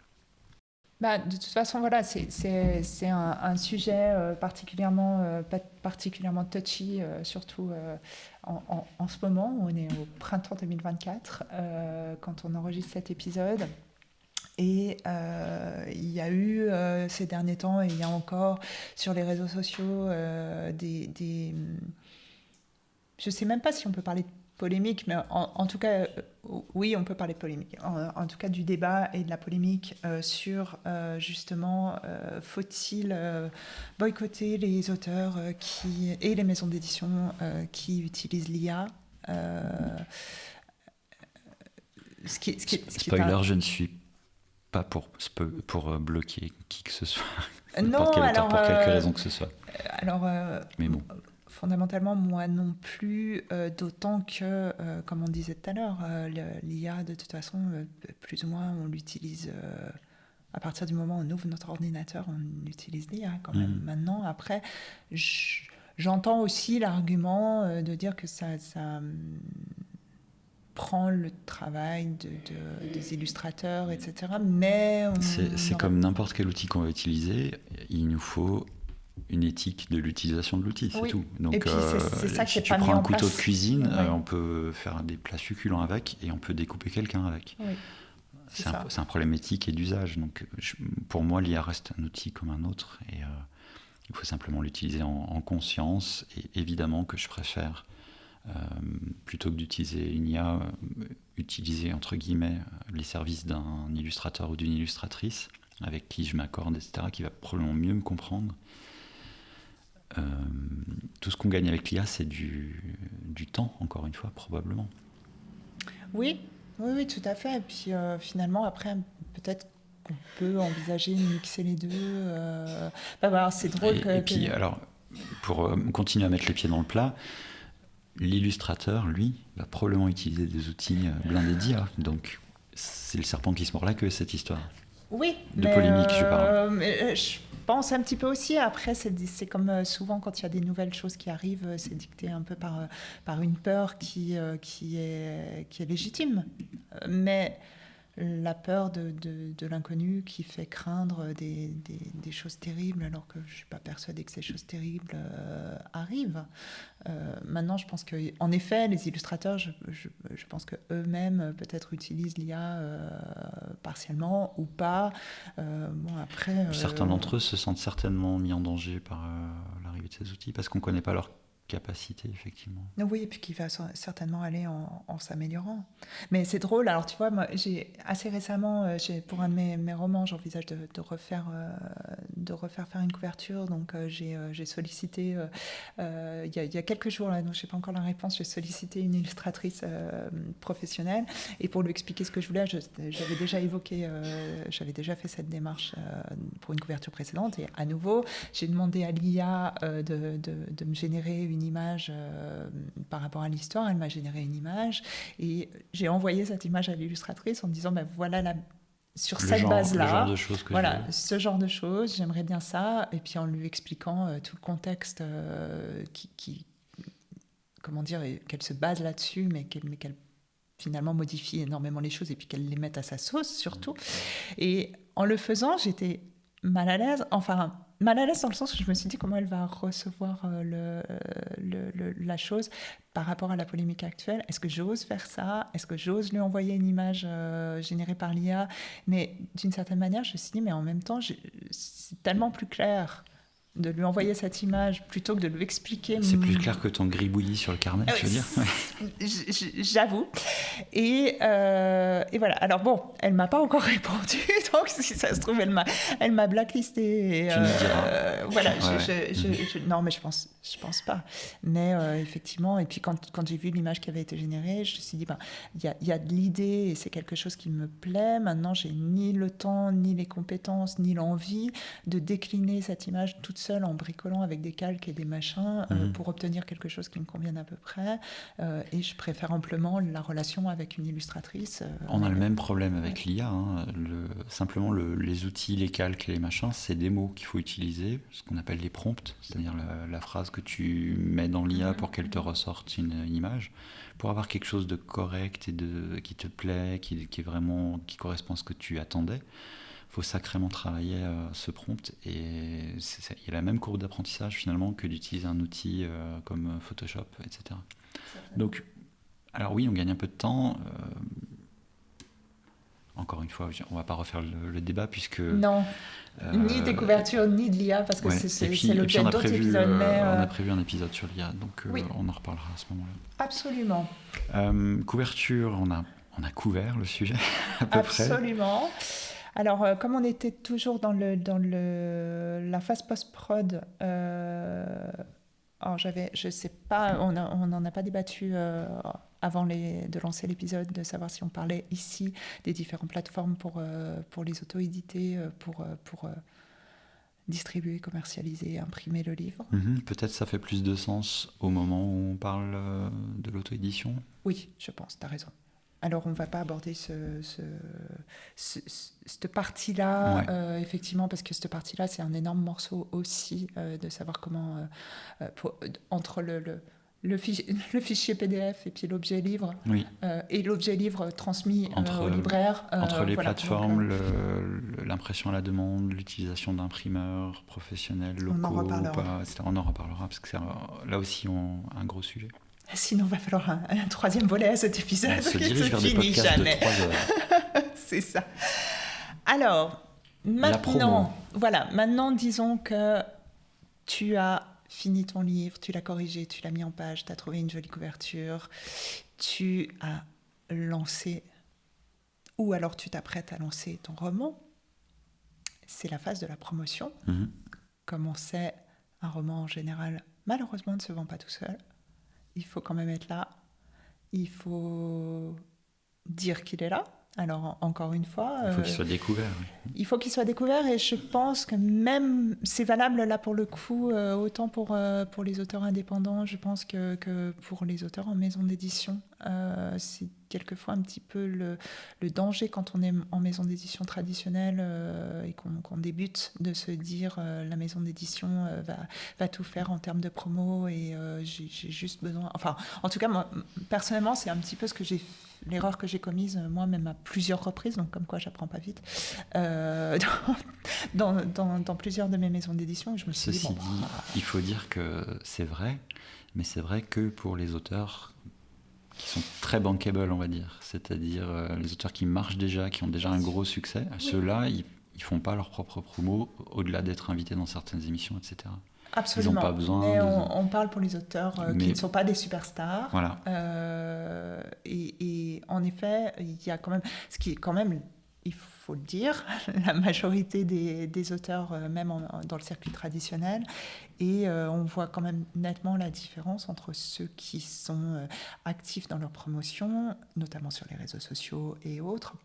Bah, de toute façon, voilà, c'est un sujet particulièrement touchy, surtout en ce moment. On est au printemps 2024 quand on enregistre cet épisode. Et il y a eu ces derniers temps, et il y a encore sur les réseaux sociaux je ne sais même pas si on peut parler de polémique, mais en tout cas, oui, on peut parler de polémique. En tout cas, du débat et de la polémique sur justement, faut-il boycotter les auteurs et les maisons d'édition qui utilisent l'IA. Spoiler, je ne suis pas pour bloquer qui que ce soit, n'importe quel auteur, pour quelque raison que ce soit. Alors, mais bon. Fondamentalement, moi non plus, d'autant que, comme on disait tout à l'heure, l'IA, de toute façon, plus ou moins, on l'utilise à partir du moment où on ouvre notre ordinateur, on utilise l'IA quand même. Maintenant, après, j'entends aussi l'argument de dire que ça prend le travail des illustrateurs, etc. Mais c'est comme n'importe quel outil qu'on va utiliser, il nous faut une éthique de l'utilisation de l'outil, c'est tout. Donc, et puis c'est ça si tu prends un couteau de cuisine, on peut faire des plats succulents avec et on peut découper quelqu'un avec. Oui, c'est un problème éthique et d'usage. Donc, pour moi, l'IA reste un outil comme un autre et il faut simplement l'utiliser en conscience. Et évidemment que je préfère, plutôt que d'utiliser une IA, utiliser entre guillemets les services d'un illustrateur ou d'une illustratrice avec qui je m'accorde, etc., qui va probablement mieux me comprendre. Tout ce qu'on gagne avec l'IA, c'est du temps, encore une fois, probablement. Oui, tout à fait. Et puis finalement, après, peut-être qu'on peut envisager de mixer les deux. Voilà, c'est drôle. Et puis, alors, pour continuer à mettre les pieds dans le plat, l'illustrateur, lui, va probablement utiliser des outils blindés d'IA. Donc, c'est le serpent qui se mord la queue, cette histoire. Oui, de polémique, je parle. Mais, je pense un petit peu aussi. Après, c'est comme souvent quand il y a des nouvelles choses qui arrivent, c'est dicté un peu par une peur qui est légitime. Mais la peur de l'inconnu qui fait craindre des choses terribles, alors que je ne suis pas persuadée que ces choses terribles arrivent. Maintenant, je pense qu'en effet, les illustrateurs, je pense qu'eux-mêmes peut-être utilisent l'IA partiellement ou pas. Bon, après, Certains d'entre eux se sentent certainement mis en danger par l'arrivée de ces outils parce qu'on ne connaît pas leur capacité, effectivement. Oui, et puis qui va certainement aller en s'améliorant. Mais c'est drôle, alors tu vois, moi, j'ai assez récemment, pour un de mes romans, j'envisage de refaire faire une couverture, donc j'ai sollicité, il y a quelques jours, là, donc je n'ai pas encore la réponse, j'ai sollicité une illustratrice professionnelle, et pour lui expliquer ce que je voulais, j'avais déjà évoqué, j'avais déjà fait cette démarche pour une couverture précédente, et à nouveau, j'ai demandé à l'IA de me générer une image par rapport à l'histoire. Elle m'a généré une image et j'ai envoyé cette image à l'illustratrice en disant voilà sur cette base-là, le genre de choses que voilà, ce genre de choses, j'aimerais bien ça, et puis en lui expliquant tout le contexte comment dire, qu'elle se base là-dessus, mais qu'elle finalement modifie énormément les choses et puis qu'elle les mette à sa sauce surtout. Et en le faisant, j'étais mal à l'aise, dans le sens où je me suis dit comment elle va recevoir la chose par rapport à la polémique actuelle. Est-ce que j'ose faire ça? Est-ce que j'ose lui envoyer une image générée par l'IA? Mais d'une certaine manière, je me suis dit, mais en même temps, c'est tellement plus clair de lui envoyer cette image plutôt que de lui expliquer. C'est plus clair que ton gribouillis sur le carnet, tu veux dire? J'avoue. Et voilà. Alors bon, elle m'a pas encore répondu, donc si ça se trouve, elle m'a blacklisté. Tu nous diras. Voilà. Non, mais je pense pas. Mais effectivement, et puis quand j'ai vu l'image qui avait été générée, je me suis dit, il y a de l'idée et c'est quelque chose qui me plaît. Maintenant, j'ai ni le temps, ni les compétences, ni l'envie de décliner cette image toute seule en bricolant avec des calques et des machins pour obtenir quelque chose qui me convienne à peu près. Et je préfère amplement la relation avec une illustratrice. On a le même problème avec l'IA. Hein. Simplement, les outils, les calques et les machins, c'est des mots qu'il faut utiliser, ce qu'on appelle les prompts, c'est-à-dire la phrase que tu mets dans l'IA pour qu'elle te ressorte une image. Pour avoir quelque chose de correct et qui te plaît, qui correspond à ce que tu attendais, il faut sacrément travailler ce prompt. Et il y a la même courbe d'apprentissage finalement que d'utiliser un outil comme Photoshop, etc. Donc, alors oui, on gagne un peu de temps. Encore une fois, on ne va pas refaire le débat puisque... Non, ni des couvertures, ni de l'IA, parce que c'est l'objet d'autres épisodes. On a prévu un épisode sur l'IA, donc on en reparlera à ce moment-là. Absolument. Couverture, on a couvert le sujet à peu près. Absolument. Alors, comme on était toujours dans la phase post-prod, alors je sais pas, on n'en a pas débattu avant de lancer l'épisode, de savoir si on parlait ici des différentes plateformes pour les auto-éditer, pour distribuer, commercialiser, imprimer le livre. Peut-être ça fait plus de sens au moment où on parle de l'auto-édition. Oui, je pense, tu as raison. Alors, on ne va pas aborder cette partie-là, effectivement, parce que cette partie-là, c'est un énorme morceau aussi de savoir comment, entre le fichier PDF et puis l'objet livre, et l'objet livre transmis au libraire. Entre les plateformes, l'impression à la demande, l'utilisation d'imprimeurs professionnels, locaux, on en reparlera. On en reparlera, parce que c'est là aussi un gros sujet. Sinon, il va falloir un troisième volet à cet épisode. On se dirige vers des podcasts de 3 heures. C'est ça. Alors, maintenant, disons que tu as fini ton livre, tu l'as corrigé, tu l'as mis en page, tu as trouvé une jolie couverture, tu as lancé, ou alors tu t'apprêtes à lancer ton roman. C'est la phase de la promotion. Comme on sait, un roman en général, malheureusement, ne se vend pas tout seul. Il faut quand même être là. Il faut dire qu'il est là. Alors, encore une fois... Il faut qu'il soit découvert. Il faut qu'il soit découvert, et je pense que même... C'est valable, là, pour le coup, autant pour les auteurs indépendants, je pense que pour les auteurs en maison d'édition. C'est quelquefois un petit peu le danger quand on est en maison d'édition traditionnelle et qu'on débute, de se dire la maison d'édition va tout faire en termes de promo et j'ai juste besoin... Enfin, en tout cas, moi, personnellement, c'est un petit peu l'erreur que j'ai commise moi-même à plusieurs reprises, donc comme quoi j'apprends pas vite, dans plusieurs de mes maisons d'édition. Je me suis Ceci dit, il faut dire que c'est vrai, mais c'est vrai que pour les auteurs qui sont très bankable, on va dire, c'est-à-dire les auteurs qui marchent déjà, qui ont déjà un gros succès, ceux-là, ils font pas leur propre promo au-delà d'être invités dans certaines émissions, etc. Absolument. Ils n'ont pas besoin. Mais on parle pour les auteurs qui ne sont pas des superstars. Voilà. Et en effet, il y a quand même, ce qui est quand même, il faut le dire, la majorité des auteurs, même dans le circuit traditionnel. Et on voit quand même nettement la différence entre ceux qui sont actifs dans leur promotion, notamment sur les réseaux sociaux et autres,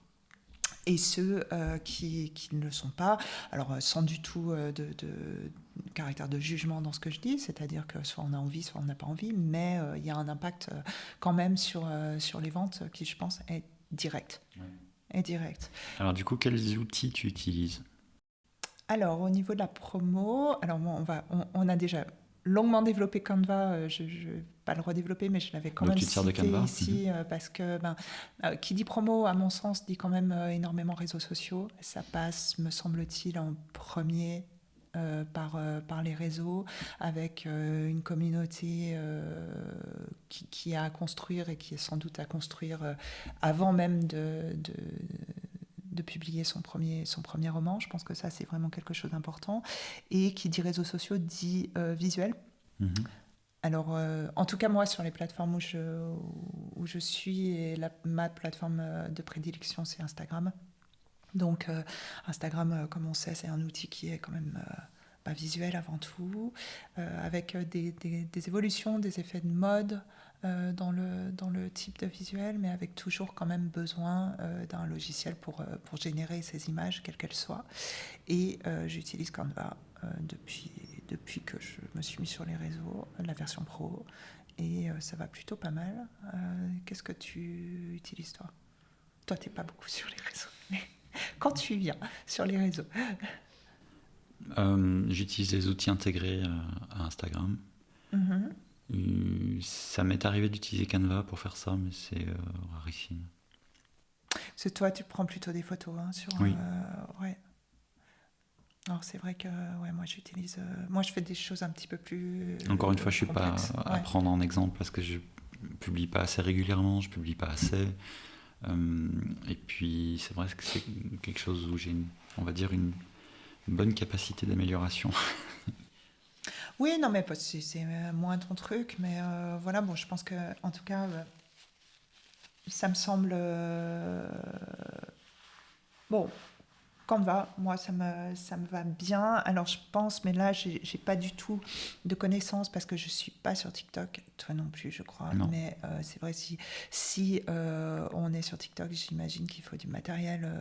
et ceux qui ne le sont pas. Alors, sans du tout de caractère de jugement dans ce que je dis, c'est-à-dire que soit on a envie, soit on n'a pas envie, mais il y a un impact quand même sur les ventes qui, je pense, est direct. Ouais. Est direct. Alors, du coup, quels outils tu utilises ? Alors, au niveau de la promo, alors on a déjà longuement développé Canva, je ne vais pas le redévelopper, mais je l'avais quand même cité ici, parce que qui dit promo, à mon sens, dit quand même énormément réseaux sociaux. Ça passe, me semble-t-il, en premier par les réseaux, avec une communauté qui a à construire et qui est sans doute à construire avant même de publier son premier roman. Je pense que ça, c'est vraiment quelque chose d'important. Et qui dit réseaux sociaux dit visuel. Alors, en tout cas, moi, sur les plateformes où je suis, et ma plateforme de prédilection, c'est Instagram. Donc, Instagram, comme on sait, c'est un outil qui est quand même visuel avant tout, avec des évolutions, des effets de mode dans le type de visuel, mais avec toujours quand même besoin d'un logiciel pour générer ces images, quelles qu'elles soient. Et j'utilise Canva depuis que je me suis mis sur les réseaux, la version pro, et ça va plutôt pas mal. Qu'est-ce que tu utilises, toi ? Toi, t'es pas beaucoup sur les réseaux, mais quand tu viens sur les réseaux. J'utilise les outils intégrés à Instagram. Ça m'est arrivé d'utiliser Canva pour faire ça, mais c'est rarissime. Parce que toi, tu prends plutôt des photos sur. Oui. Ouais. Alors c'est vrai que moi j'utilise. Moi je fais des choses un petit peu plus. Encore une fois, je suis complexes. pas à prendre en exemple parce que je publie pas assez régulièrement, je publie pas assez. Et puis c'est vrai que c'est quelque chose où j'ai on va dire une bonne capacité d'amélioration. Oui, non, mais c'est moins ton truc, mais voilà, bon, je pense que, en tout cas, ça me semble. Bon, Canva, moi, ça me va bien. Alors, je pense, mais là, j'ai pas du tout de connaissances parce que je suis pas sur TikTok. Toi non plus, je crois. Non. Mais c'est vrai, si on est sur TikTok, j'imagine qu'il faut du matériel,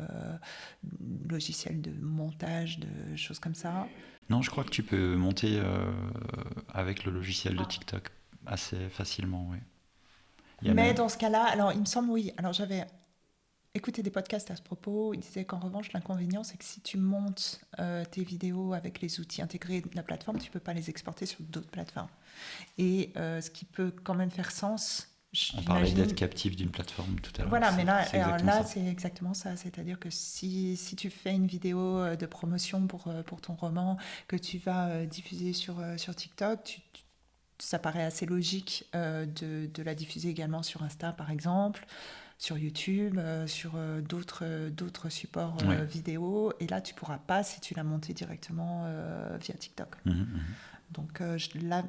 logiciel de montage, de choses comme ça. Non, je crois que tu peux monter avec le logiciel de TikTok assez facilement, oui. Mais dans ce cas-là, alors il me semble, oui. Alors j'avais écouté des podcasts à ce propos. Il disait qu'en revanche, l'inconvénient, c'est que si tu montes tes vidéos avec les outils intégrés de la plateforme, tu ne peux pas les exporter sur d'autres plateformes. Et ce qui peut quand même faire sens. On parlait d'être captif d'une plateforme tout à l'heure. Voilà, mais là, c'est exactement ça. C'est-à-dire que si tu fais une vidéo de promotion pour ton roman que tu vas diffuser sur TikTok, ça paraît assez logique de la diffuser également sur Insta, par exemple, sur YouTube, sur d'autres supports vidéo. Et là, tu ne pourras pas si tu l'as monté directement via TikTok. Donc,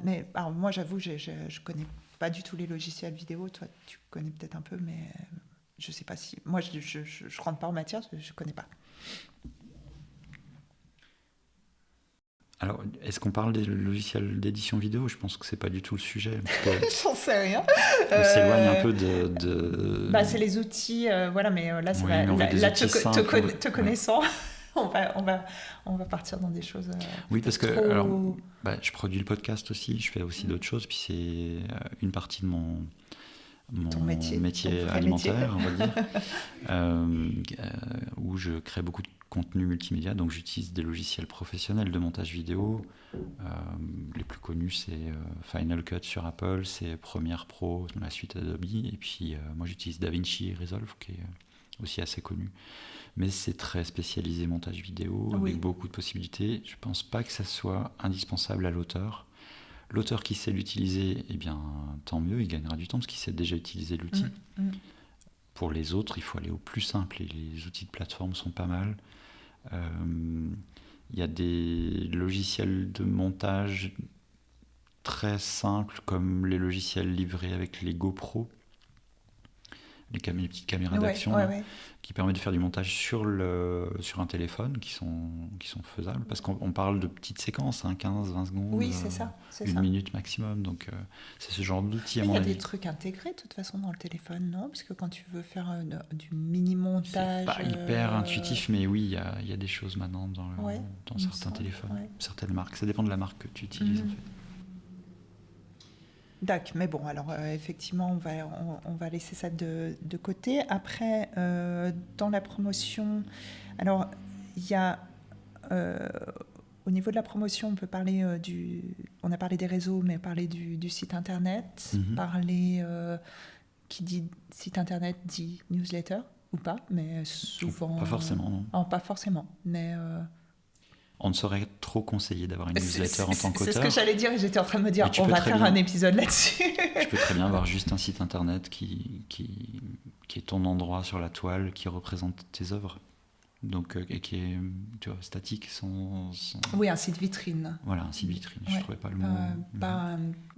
mais alors, moi, j'avoue, je ne connais pas du tout les logiciels vidéo. Toi, tu connais peut-être un peu, mais je ne sais pas si... Moi, je ne rentre pas en matière, je ne connais pas. Alors, est-ce qu'on parle des logiciels d'édition vidéo ? Je pense que c'est pas du tout le sujet. J'en sais rien. On s'éloigne un peu de... c'est les outils, voilà, mais là, c'est te connaissant. On va partir dans des choses. Oui, parce que alors, je produis le podcast aussi, je fais aussi d'autres choses, puis c'est une partie de Ton métier, ton alimentaire, on va dire, où je crée beaucoup de contenu multimédia. Donc j'utilise des logiciels professionnels de montage vidéo. Les plus connus, c'est Final Cut sur Apple, c'est Premiere Pro, la suite Adobe, et puis moi j'utilise DaVinci Resolve, qui est aussi assez connu. Mais c'est très spécialisé montage vidéo, avec beaucoup de possibilités. Je pense pas que ça soit indispensable à l'auteur. L'auteur qui sait l'utiliser, eh bien, tant mieux, il gagnera du temps parce qu'il sait déjà utiliser l'outil. Pour les autres, il faut aller au plus simple et les outils de plateforme sont pas mal. Il y a des logiciels de montage très simples comme les logiciels livrés avec les GoPro, les petites caméras d'action qui permettent de faire du montage sur un téléphone qui sont faisables parce qu'on parle de petites séquences, 15-20 secondes, oui, c'est ça, une minute maximum, donc c'est ce genre d'outil. Il y a des trucs intégrés de toute façon dans le téléphone, non? Parce que quand tu veux faire du mini-montage... C'est pas hyper intuitif, mais oui, il y a des choses maintenant dans certains téléphones, certaines marques, ça dépend de la marque que tu utilises en fait. D'accord, mais bon, alors effectivement, on va laisser ça de côté. Après, dans la promotion, alors il y a au niveau de la promotion, on peut parler on a parlé des réseaux, mais parler du site internet, parler qui dit site internet dit newsletter ou pas, mais souvent pas forcément, non. Oh, pas forcément, mais on ne saurait trop conseiller d'avoir une newsletter en tant qu'auteur. C'est ce que j'allais dire et j'étais en train de me dire, on va faire un épisode là-dessus. Tu peux très bien avoir juste un site internet qui est ton endroit sur la toile, qui représente tes œuvres. Donc, et qui est statique. Oui, un site vitrine. Voilà, un site vitrine, je ne trouvais pas le mot.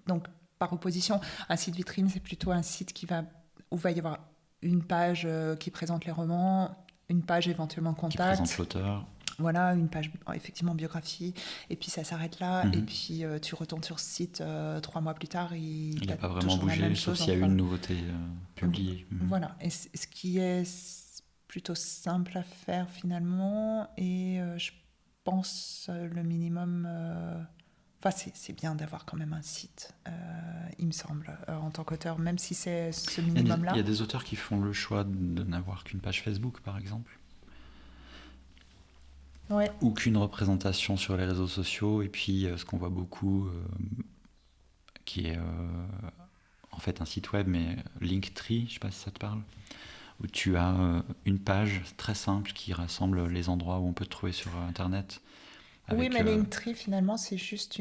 Donc, par opposition, un site vitrine, c'est plutôt un site où va y avoir une page qui présente les romans, une page éventuellement contact. Qui présente l'auteur. Voilà, une page effectivement biographie, et puis ça s'arrête là, et puis tu retournes sur ce site 3 mois plus tard, il n'a pas vraiment bougé, sauf s'il y a eu une nouveauté publiée. Voilà, et ce qui est plutôt simple à faire finalement, et je pense le minimum... Enfin, c'est bien d'avoir quand même un site, il me semble, en tant qu'auteur, même si c'est ce minimum-là. Il y a des auteurs qui font le choix de n'avoir qu'une page Facebook, par exemple. Ouais. Ou qu'une représentation sur les réseaux sociaux, et puis ce qu'on voit beaucoup, qui est en fait un site web, mais Linktree, je ne sais pas si ça te parle, où tu as une page très simple qui rassemble les endroits où on peut te trouver sur Internet. Oui, mais Linktree, finalement, c'est juste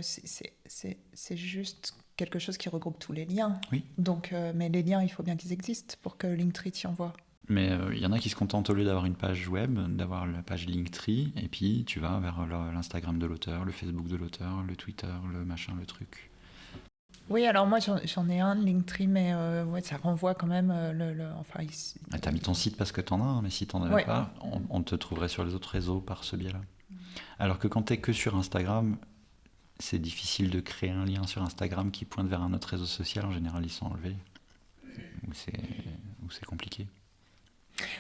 c'est juste quelque chose qui regroupe tous les liens. Oui. Donc, mais les liens, il faut bien qu'ils existent pour que Linktree t'y envoie. Mais il y en a qui se contentent, au lieu d'avoir une page web, d'avoir la page Linktree, et puis tu vas vers l'Instagram de l'auteur, le Facebook de l'auteur, le Twitter, le machin, le truc. Oui, alors moi j'en ai un Linktree, mais ça renvoie quand même T'as mis ton site parce que t'en as un, mais si t'en avais pas, on te trouverait sur les autres réseaux par ce biais-là. Alors que quand t'es que sur Instagram, c'est difficile de créer un lien sur Instagram qui pointe vers un autre réseau social. En général, ils sont enlevés, ou c'est compliqué.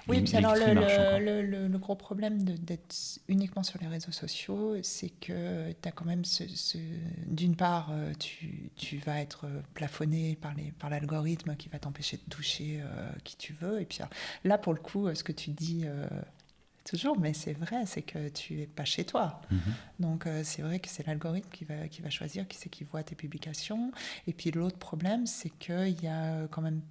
Oui, puis alors le gros problème d'être uniquement sur les réseaux sociaux, c'est que tu as quand même d'une part, tu vas être plafonné par l'algorithme qui va t'empêcher de toucher qui tu veux. Et puis là, pour le coup, ce que tu dis toujours, mais c'est vrai, c'est que tu n'es pas chez toi. Donc c'est vrai que c'est l'algorithme qui va choisir qui c'est qui voit tes publications. Et puis l'autre problème, c'est qu'il y a quand même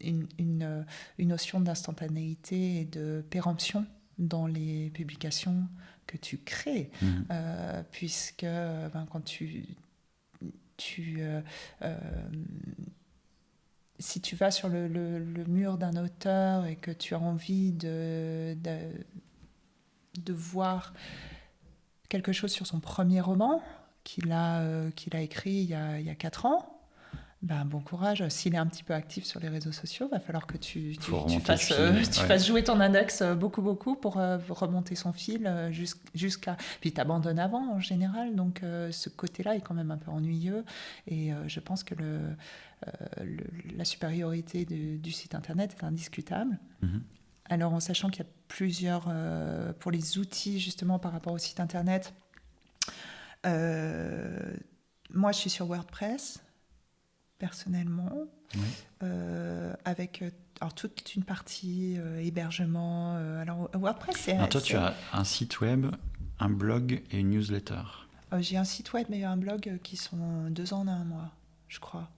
une notion d'instantanéité et de péremption dans les publications que tu crées, puisque quand si tu vas sur le mur d'un auteur et que tu as envie de voir quelque chose sur son premier roman qu'il a écrit il y a 4 ans, bon courage. S'il est un petit peu actif sur les réseaux sociaux, va falloir que tu fasses jouer ton index beaucoup pour remonter son fil jusqu'à... Puis t'abandonnes avant en général, donc ce côté-là est quand même un peu ennuyeux, et je pense que la supériorité du site internet est indiscutable. Alors en sachant qu'il y a plusieurs... pour les outils justement par rapport au site internet, moi je suis sur WordPress. personnellement, Oui. avec alors toute une partie hébergement. Alors WordPress, Alors toi, tu as un site web, un blog et une newsletter. J'ai un site web et un blog qui sont 2 ans en un mois, je crois.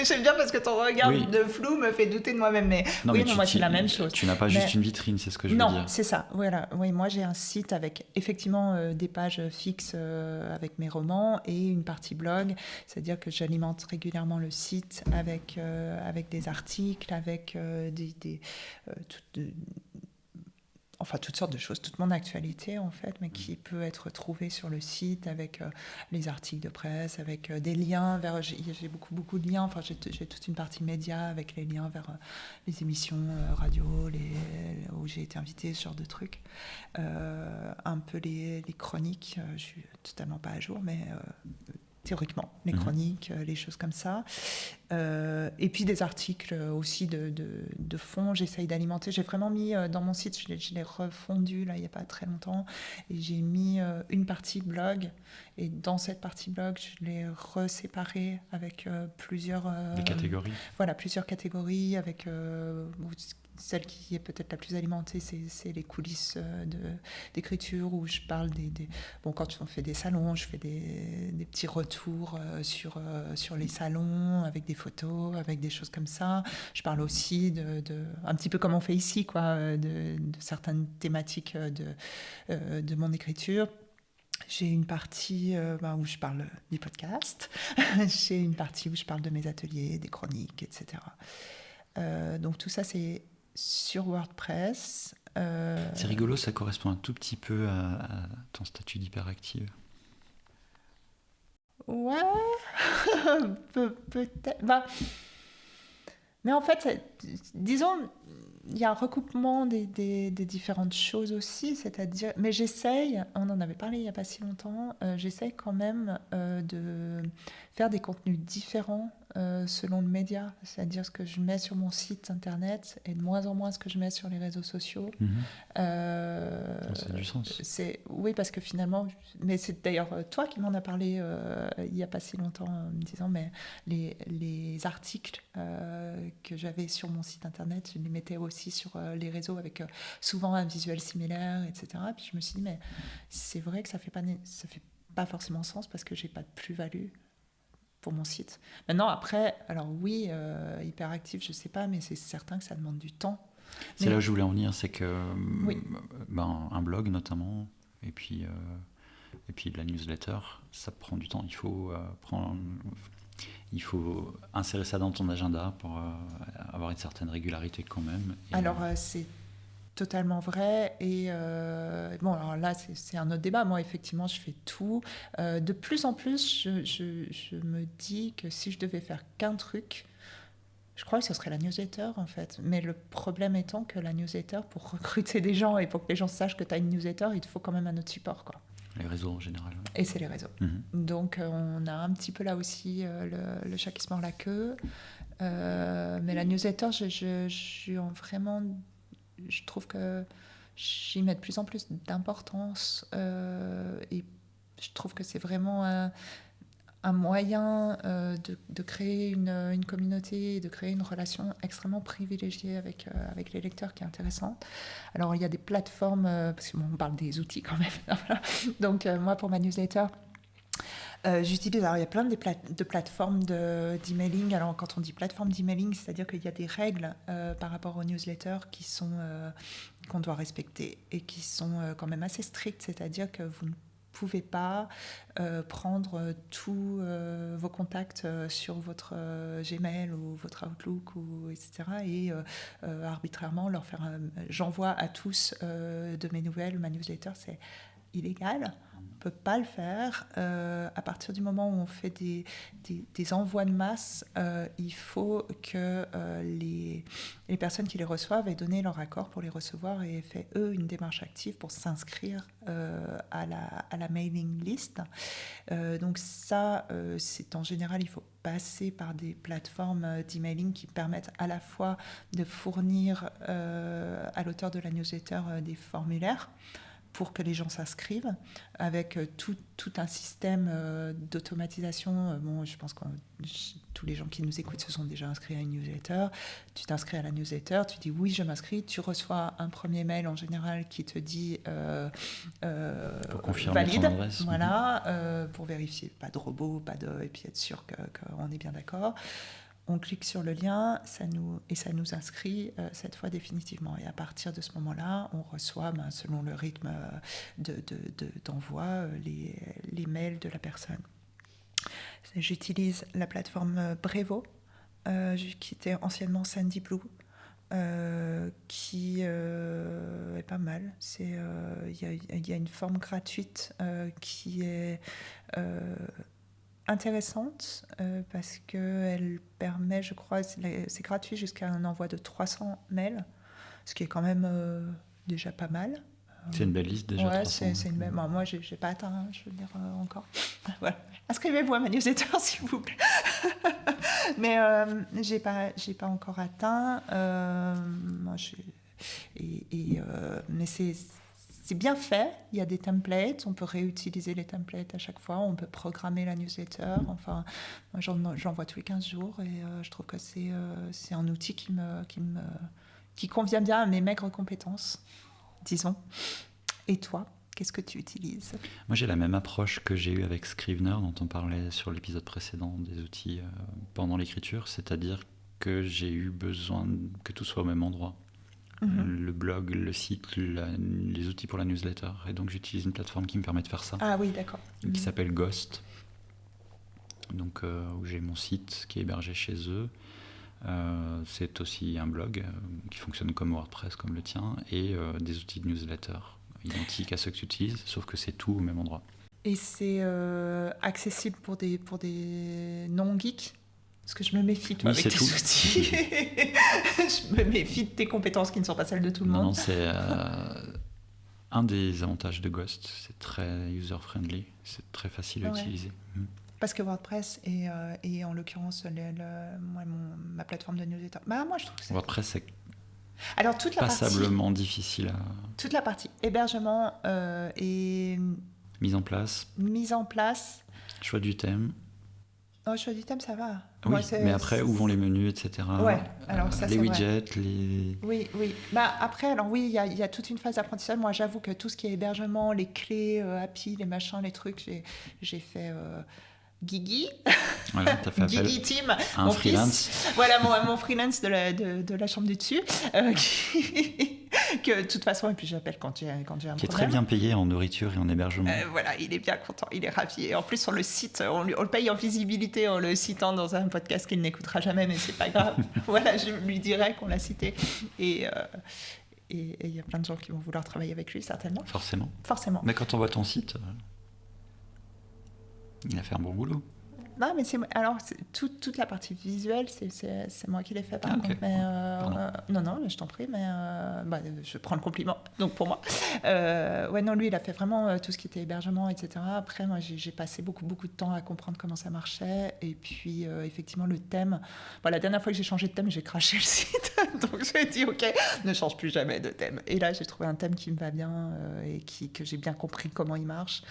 J'aime bien parce que ton regard de flou me fait douter de moi-même. Mais non, oui, mais moi, c'est la même chose. Tu n'as pas juste une vitrine, c'est ce que je veux dire. Non, c'est ça. Voilà. Oui, moi, j'ai un site avec effectivement des pages fixes avec mes romans et une partie blog. C'est-à-dire que j'alimente régulièrement le site avec des articles, avec toutes sortes de choses, toute mon actualité en fait, mais qui peut être trouvée sur le site avec les articles de presse, avec des liens vers. J'ai beaucoup de liens. Enfin, j'ai toute une partie média avec les liens vers les émissions radio, où j'ai été invitée, ce genre de trucs. Un peu les chroniques. Je suis totalement pas à jour, mais théoriquement, les chroniques, les choses comme ça. Et puis des articles aussi de fond, j'essaye d'alimenter. J'ai vraiment mis dans mon site, je l'ai refondu là, il n'y a pas très longtemps, et j'ai mis une partie blog. Et dans cette partie blog, je l'ai reséparée avec plusieurs... des catégories. Voilà, plusieurs catégories avec... celle qui est peut-être la plus alimentée, c'est les coulisses d'écriture, où je parle Bon, quand on fait des salons, je fais des petits retours sur les salons, avec des photos, avec des choses comme ça. Je parle aussi un petit peu comme on fait ici, quoi, de certaines thématiques de mon écriture. J'ai une partie où je parle du podcast. J'ai une partie où je parle de mes ateliers, des chroniques, etc. Donc tout ça, c'est sur WordPress. C'est rigolo, ça correspond un tout petit peu à ton statut d'hyperactive. Ouais, peut-être. Mais en fait, disons, il y a un recoupement des différentes choses aussi, c'est-à-dire. Mais j'essaye, on en avait parlé il n'y a pas si longtemps, j'essaye quand même de faire des contenus différents selon le média, c'est-à-dire ce que je mets sur mon site internet et de moins en moins ce que je mets sur les réseaux sociaux. Ça a du sens. Oui, parce que finalement, mais c'est d'ailleurs toi qui m'en as parlé il n'y a pas si longtemps, en me disant, mais les articles que j'avais sur mon site internet, je les mettais aussi sur les réseaux avec souvent un visuel similaire, etc. Puis je me suis dit, mais c'est vrai que ça fait pas forcément sens parce que j'ai pas de plus-value pour mon site. Maintenant, après, alors oui, hyperactif, je sais pas, mais c'est certain que ça demande du temps. C'est là où je voulais en venir, c'est que un blog notamment, et puis de la newsletter, ça prend du temps. Il faut insérer ça dans ton agenda pour avoir une certaine régularité quand même. Alors c'est totalement vrai. Et alors là, c'est un autre débat. Moi, effectivement, je fais tout. De plus en plus, je me dis que si je devais faire qu'un truc, je crois que ce serait la newsletter, en fait. Mais le problème étant que la newsletter, pour recruter des gens et pour que les gens sachent que tu as une newsletter, il te faut quand même un autre support, quoi. Les réseaux en général. Et c'est les réseaux. Donc, on a un petit peu là aussi le chat qui se mord la queue. Mais la newsletter, je trouve que j'y mets de plus en plus d'importance et je trouve que c'est vraiment un moyen de créer une communauté, de créer une relation extrêmement privilégiée avec les lecteurs qui est intéressante. Alors il y a des plateformes, parce qu'on parle des outils quand même, donc moi pour ma newsletter, j'utilise, alors il y a plein de plateformes d'emailing. Alors quand on dit plateforme d'emailing, c'est-à-dire qu'il y a des règles par rapport aux newsletters qu'on doit respecter et qui sont quand même assez strictes, c'est-à-dire que vous ne pouvez pas prendre tous vos contacts sur votre Gmail ou votre Outlook, etc. et arbitrairement leur faire j'envoie à tous de mes nouvelles, ma newsletter, c'est illégal. On ne peut pas le faire. À partir du moment où on fait des envois de masse, il faut que les personnes qui les reçoivent aient donné leur accord pour les recevoir et aient fait, eux, une démarche active pour s'inscrire à la mailing list. Donc ça, c'est en général, il faut passer par des plateformes d'emailing qui permettent à la fois de fournir à l'auteur de la newsletter des formulaires, pour que les gens s'inscrivent, avec tout un système d'automatisation. Bon, je pense que tous les gens qui nous écoutent se sont déjà inscrits à une newsletter. Tu t'inscris à la newsletter, tu dis oui, je m'inscris, tu reçois un premier mail en général qui te dit pour confirmer valide, ton adresse. voilà, pour vérifier, pas de robot, et puis être sûr qu'on est bien d'accord. On clique sur le lien, ça nous inscrit cette fois définitivement. Et à partir de ce moment-là, on reçoit, selon le rythme d'envoi, les mails de la personne. J'utilise la plateforme Brevo, qui était anciennement Sandy Blue, qui est pas mal. Il y a une forme gratuite qui est intéressante parce qu'elle permet, je crois, c'est gratuit jusqu'à un envoi de 300 mails, ce qui est quand même déjà pas mal. C'est une belle liste déjà. Ouais, 300. c'est une belle. Bon, moi, j'ai pas atteint, je veux dire encore. Voilà. Inscrivez-vous à ma newsletter, s'il vous plaît. Mais j'ai pas encore atteint. Mais c'est bien fait. Il y a des templates. On peut réutiliser les templates à chaque fois. On peut programmer la newsletter. Enfin, moi, j'en vois tous les 15 jours et je trouve que c'est un outil qui convient bien à mes maigres compétences, disons. Et toi, qu'est-ce que tu utilises ? Moi, j'ai la même approche que j'ai eue avec Scrivener, dont on parlait sur l'épisode précédent des outils pendant l'écriture, c'est-à-dire que j'ai eu besoin que tout soit au même endroit. Le blog, le site, les outils pour la newsletter. Et donc, j'utilise une plateforme qui me permet de faire ça. Ah oui, d'accord. Qui s'appelle Ghost. Donc, où j'ai mon site qui est hébergé chez eux. C'est aussi un blog qui fonctionne comme WordPress, comme le tien, et des outils de newsletter identiques à ceux que tu utilises, sauf que c'est tout au même endroit. Et c'est accessible pour des non-geeks ? Parce que je me méfie, toi, avec tes outils. Je me méfie de tes compétences qui ne sont pas celles de tout le monde. Non, c'est un des avantages de Ghost. C'est très user-friendly. C'est très facile à utiliser. Parce que WordPress et en l'occurrence, ma plateforme de newsletter. Moi, je trouve que c'est... WordPress, c'est alors, passablement difficile à... Toute la partie hébergement et... Mise en place. Choix du thème. Oh, choix du thème, ça va. Oui, mais après, où vont les menus, etc. Ouais, alors ça, les c'est widgets, vrai. les... Oui. Après, alors oui, il y a toute une phase d'apprentissage. Moi, j'avoue que tout ce qui est hébergement, les clés, API, les machins, les trucs, j'ai fait... Guigui, voilà, t'as fait appel Guigui Team, à un freelance. Fils. Voilà mon freelance de la chambre du dessus, que de toute façon, et puis j'appelle quand j'ai un problème. Qui est très bien payé en nourriture et en hébergement. Voilà, il est bien content, il est ravi. Et en plus, sur le site, on le paye en visibilité en le citant dans un podcast qu'il n'écoutera jamais, mais c'est pas grave. Voilà, je lui dirai qu'on l'a cité. Et il y a plein de gens qui vont vouloir travailler avec lui, certainement. Forcément. Mais quand on voit ton site... Il a fait un bon boulot. Non, mais toute la partie visuelle, c'est moi qui l'ai fait par contre. Mais, non, mais je t'en prie, mais je prends le compliment, donc pour moi. Lui, il a fait vraiment tout ce qui était hébergement, etc. Après, moi, j'ai passé beaucoup de temps à comprendre comment ça marchait. Et puis, effectivement, le thème. La dernière fois que j'ai changé de thème, j'ai craché le site. Donc, j'ai dit, OK, ne change plus jamais de thème. Et là, j'ai trouvé un thème qui me va bien et que j'ai bien compris comment il marche.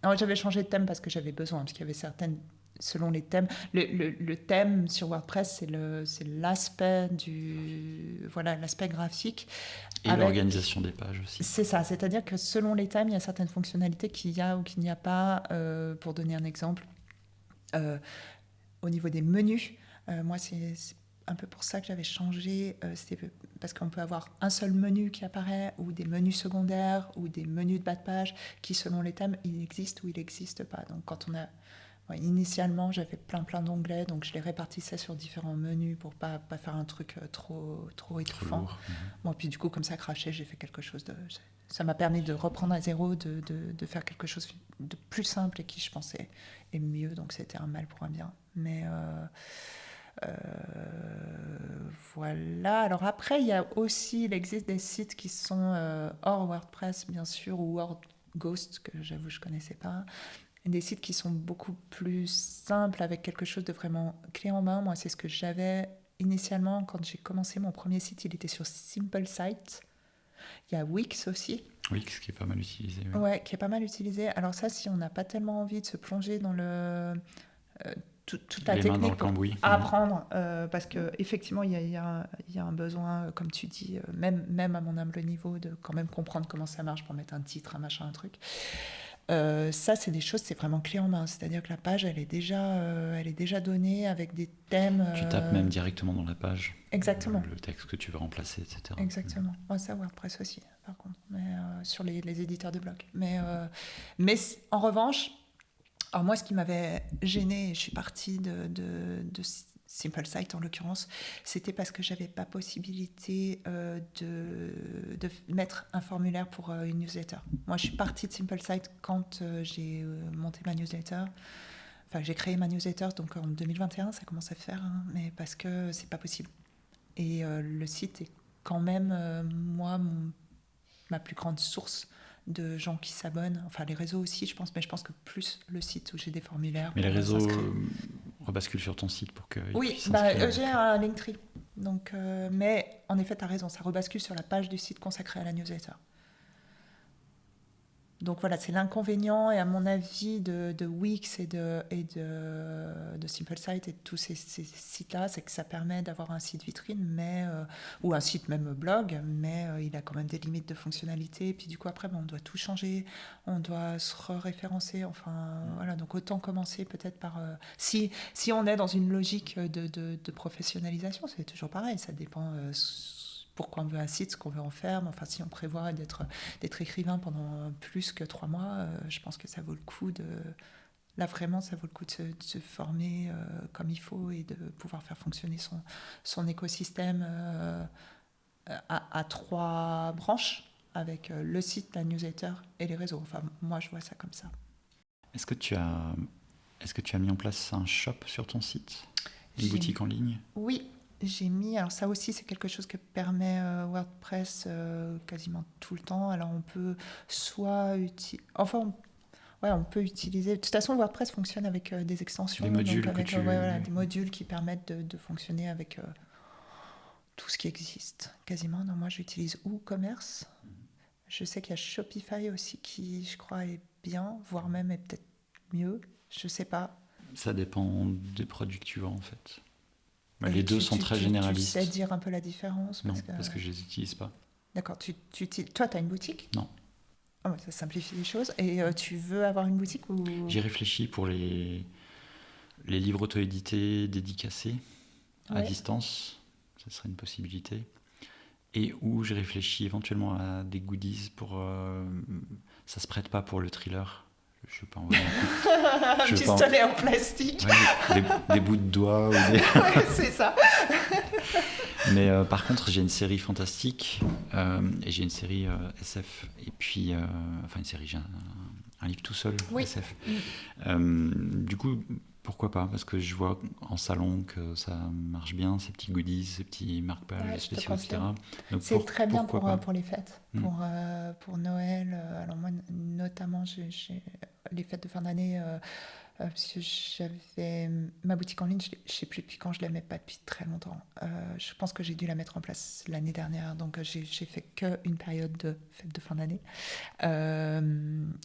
Alors, j'avais changé de thème parce que j'avais besoin, parce qu'il y avait certaines... Selon les thèmes, le thème sur WordPress, c'est l'aspect l'aspect graphique. Et l'organisation des pages aussi. C'est ça, c'est-à-dire que selon les thèmes, il y a certaines fonctionnalités qu'il y a ou qu'il n'y a pas. Pour donner un exemple, au niveau des menus, moi, c'est un peu pour ça que j'avais changé, parce qu'on peut avoir un seul menu qui apparaît, ou des menus secondaires, ou des menus de bas de page, qui selon les thèmes, il existe ou il n'existe pas. Donc quand on a... initialement, j'avais plein d'onglets, donc je les répartissais sur différents menus pour pas faire un truc trop étouffant. Lourd. Bon, puis du coup, comme ça crachait, j'ai fait quelque chose de... Ça m'a permis de reprendre à zéro, de faire quelque chose de plus simple et qui, je pensais, est mieux. Donc c'était un mal pour un bien. Mais... voilà. Alors après, il existe des sites qui sont hors WordPress, bien sûr, ou hors Ghost, que j'avoue, je ne connaissais pas. Des sites qui sont beaucoup plus simples, avec quelque chose de vraiment clé en main. Moi, c'est ce que j'avais initialement quand j'ai commencé mon premier site. Il était sur Simple Site. Il y a Wix aussi. Oui, ce qui est pas mal utilisé. Oui. Ouais, qui est pas mal utilisé. Alors ça, si on n'a pas tellement envie de se plonger dans toute la Les mains dans le technique pour cambouis. apprendre, parce qu'effectivement, il y a un besoin, comme tu dis, même à mon humble niveau, de quand même comprendre comment ça marche pour mettre un titre, un machin, un truc. Ça, c'est des choses, c'est vraiment clé en main. C'est-à-dire que la page, elle est déjà donnée avec des thèmes. Tu tapes même directement dans la page. Exactement. Le texte que tu veux remplacer, etc. Exactement. Ouais, ça, WordPress aussi, par contre, mais, sur les éditeurs de blog. Mais en revanche, alors moi, ce qui m'avait gêné, je suis partie de Simple Site en l'occurrence, c'était parce que j'avais pas possibilité de mettre un formulaire pour une newsletter. Moi, je suis partie de Simple Site quand j'ai monté ma newsletter. Enfin, j'ai créé ma newsletter, donc en 2021, ça commence à faire, hein, mais parce que c'est pas possible. Et le site est quand même, moi, ma plus grande source de gens qui s'abonnent. Enfin, les réseaux aussi, je pense, mais je pense que plus le site où j'ai des formulaires. Mais les réseaux rebasculent sur ton site pour que. Oui, j'ai un Linktree. Donc, mais en effet, tu as raison, ça rebascule sur la page du site consacrée à la newsletter. Donc voilà, c'est l'inconvénient, et à mon avis, de Wix et de Simple Site et de tous ces sites-là, c'est que ça permet d'avoir un site vitrine, ou un site même blog, mais il a quand même des limites de fonctionnalité. Et puis du coup, après, on doit tout changer, on doit se référencer. Enfin, voilà, donc autant commencer peut-être par... si on est dans une logique de professionnalisation, c'est toujours pareil, ça dépend... pourquoi on veut un site, ce qu'on veut en faire. Enfin, si on prévoit d'être écrivain pendant plus que 3 mois, je pense que ça vaut le coup Là, vraiment, ça vaut le coup de se former comme il faut et de pouvoir faire fonctionner son écosystème à 3 branches, avec le site, la newsletter et les réseaux. Enfin, moi, je vois ça comme ça. Est-ce que tu as mis en place un shop sur ton site? Une boutique en ligne? Oui. J'ai mis, alors ça aussi c'est quelque chose que permet WordPress quasiment tout le temps. Alors on peut on peut utiliser. De toute façon, WordPress fonctionne avec des extensions, des modules, donc avec des modules qui permettent de fonctionner avec tout ce qui existe quasiment. Donc moi j'utilise WooCommerce. Je sais qu'il y a Shopify aussi qui, je crois, est bien, voire même est peut-être mieux. Je sais pas. Ça dépend des produits que tu vends en fait. Les deux sont très généralistes. Tu sais dire un peu la différence? Parce que je les utilise pas. D'accord. Toi, tu as une boutique? Non. Oh, ça simplifie les choses. Et tu veux avoir une boutique ou... J'y réfléchis pour les livres auto-édités dédicacés à distance. Ça serait une possibilité. Et où j'ai réfléchi éventuellement à des goodies pour... ça se prête pas pour le thriller. Je sais pas, un pistolet en plastique. Ouais, des bouts de doigts. Ouais, c'est ça. Mais par contre, j'ai une série fantastique et j'ai une série SF. Et puis, enfin, une série, j'ai un livre tout seul, SF. Du coup, pourquoi pas? Parce que je vois en salon que ça marche bien, ces petits goodies, ces petits marque-pages spéciaux, etc. Donc, c'est très bien pour les fêtes, pour Noël. Alors moi, notamment, j'ai les fêtes de fin d'année, parce que j'avais ma boutique en ligne, je ne sais plus depuis quand, je ne la mets pas depuis très longtemps. Je pense que j'ai dû la mettre en place l'année dernière, donc j'ai fait qu'une période de fête de fin d'année.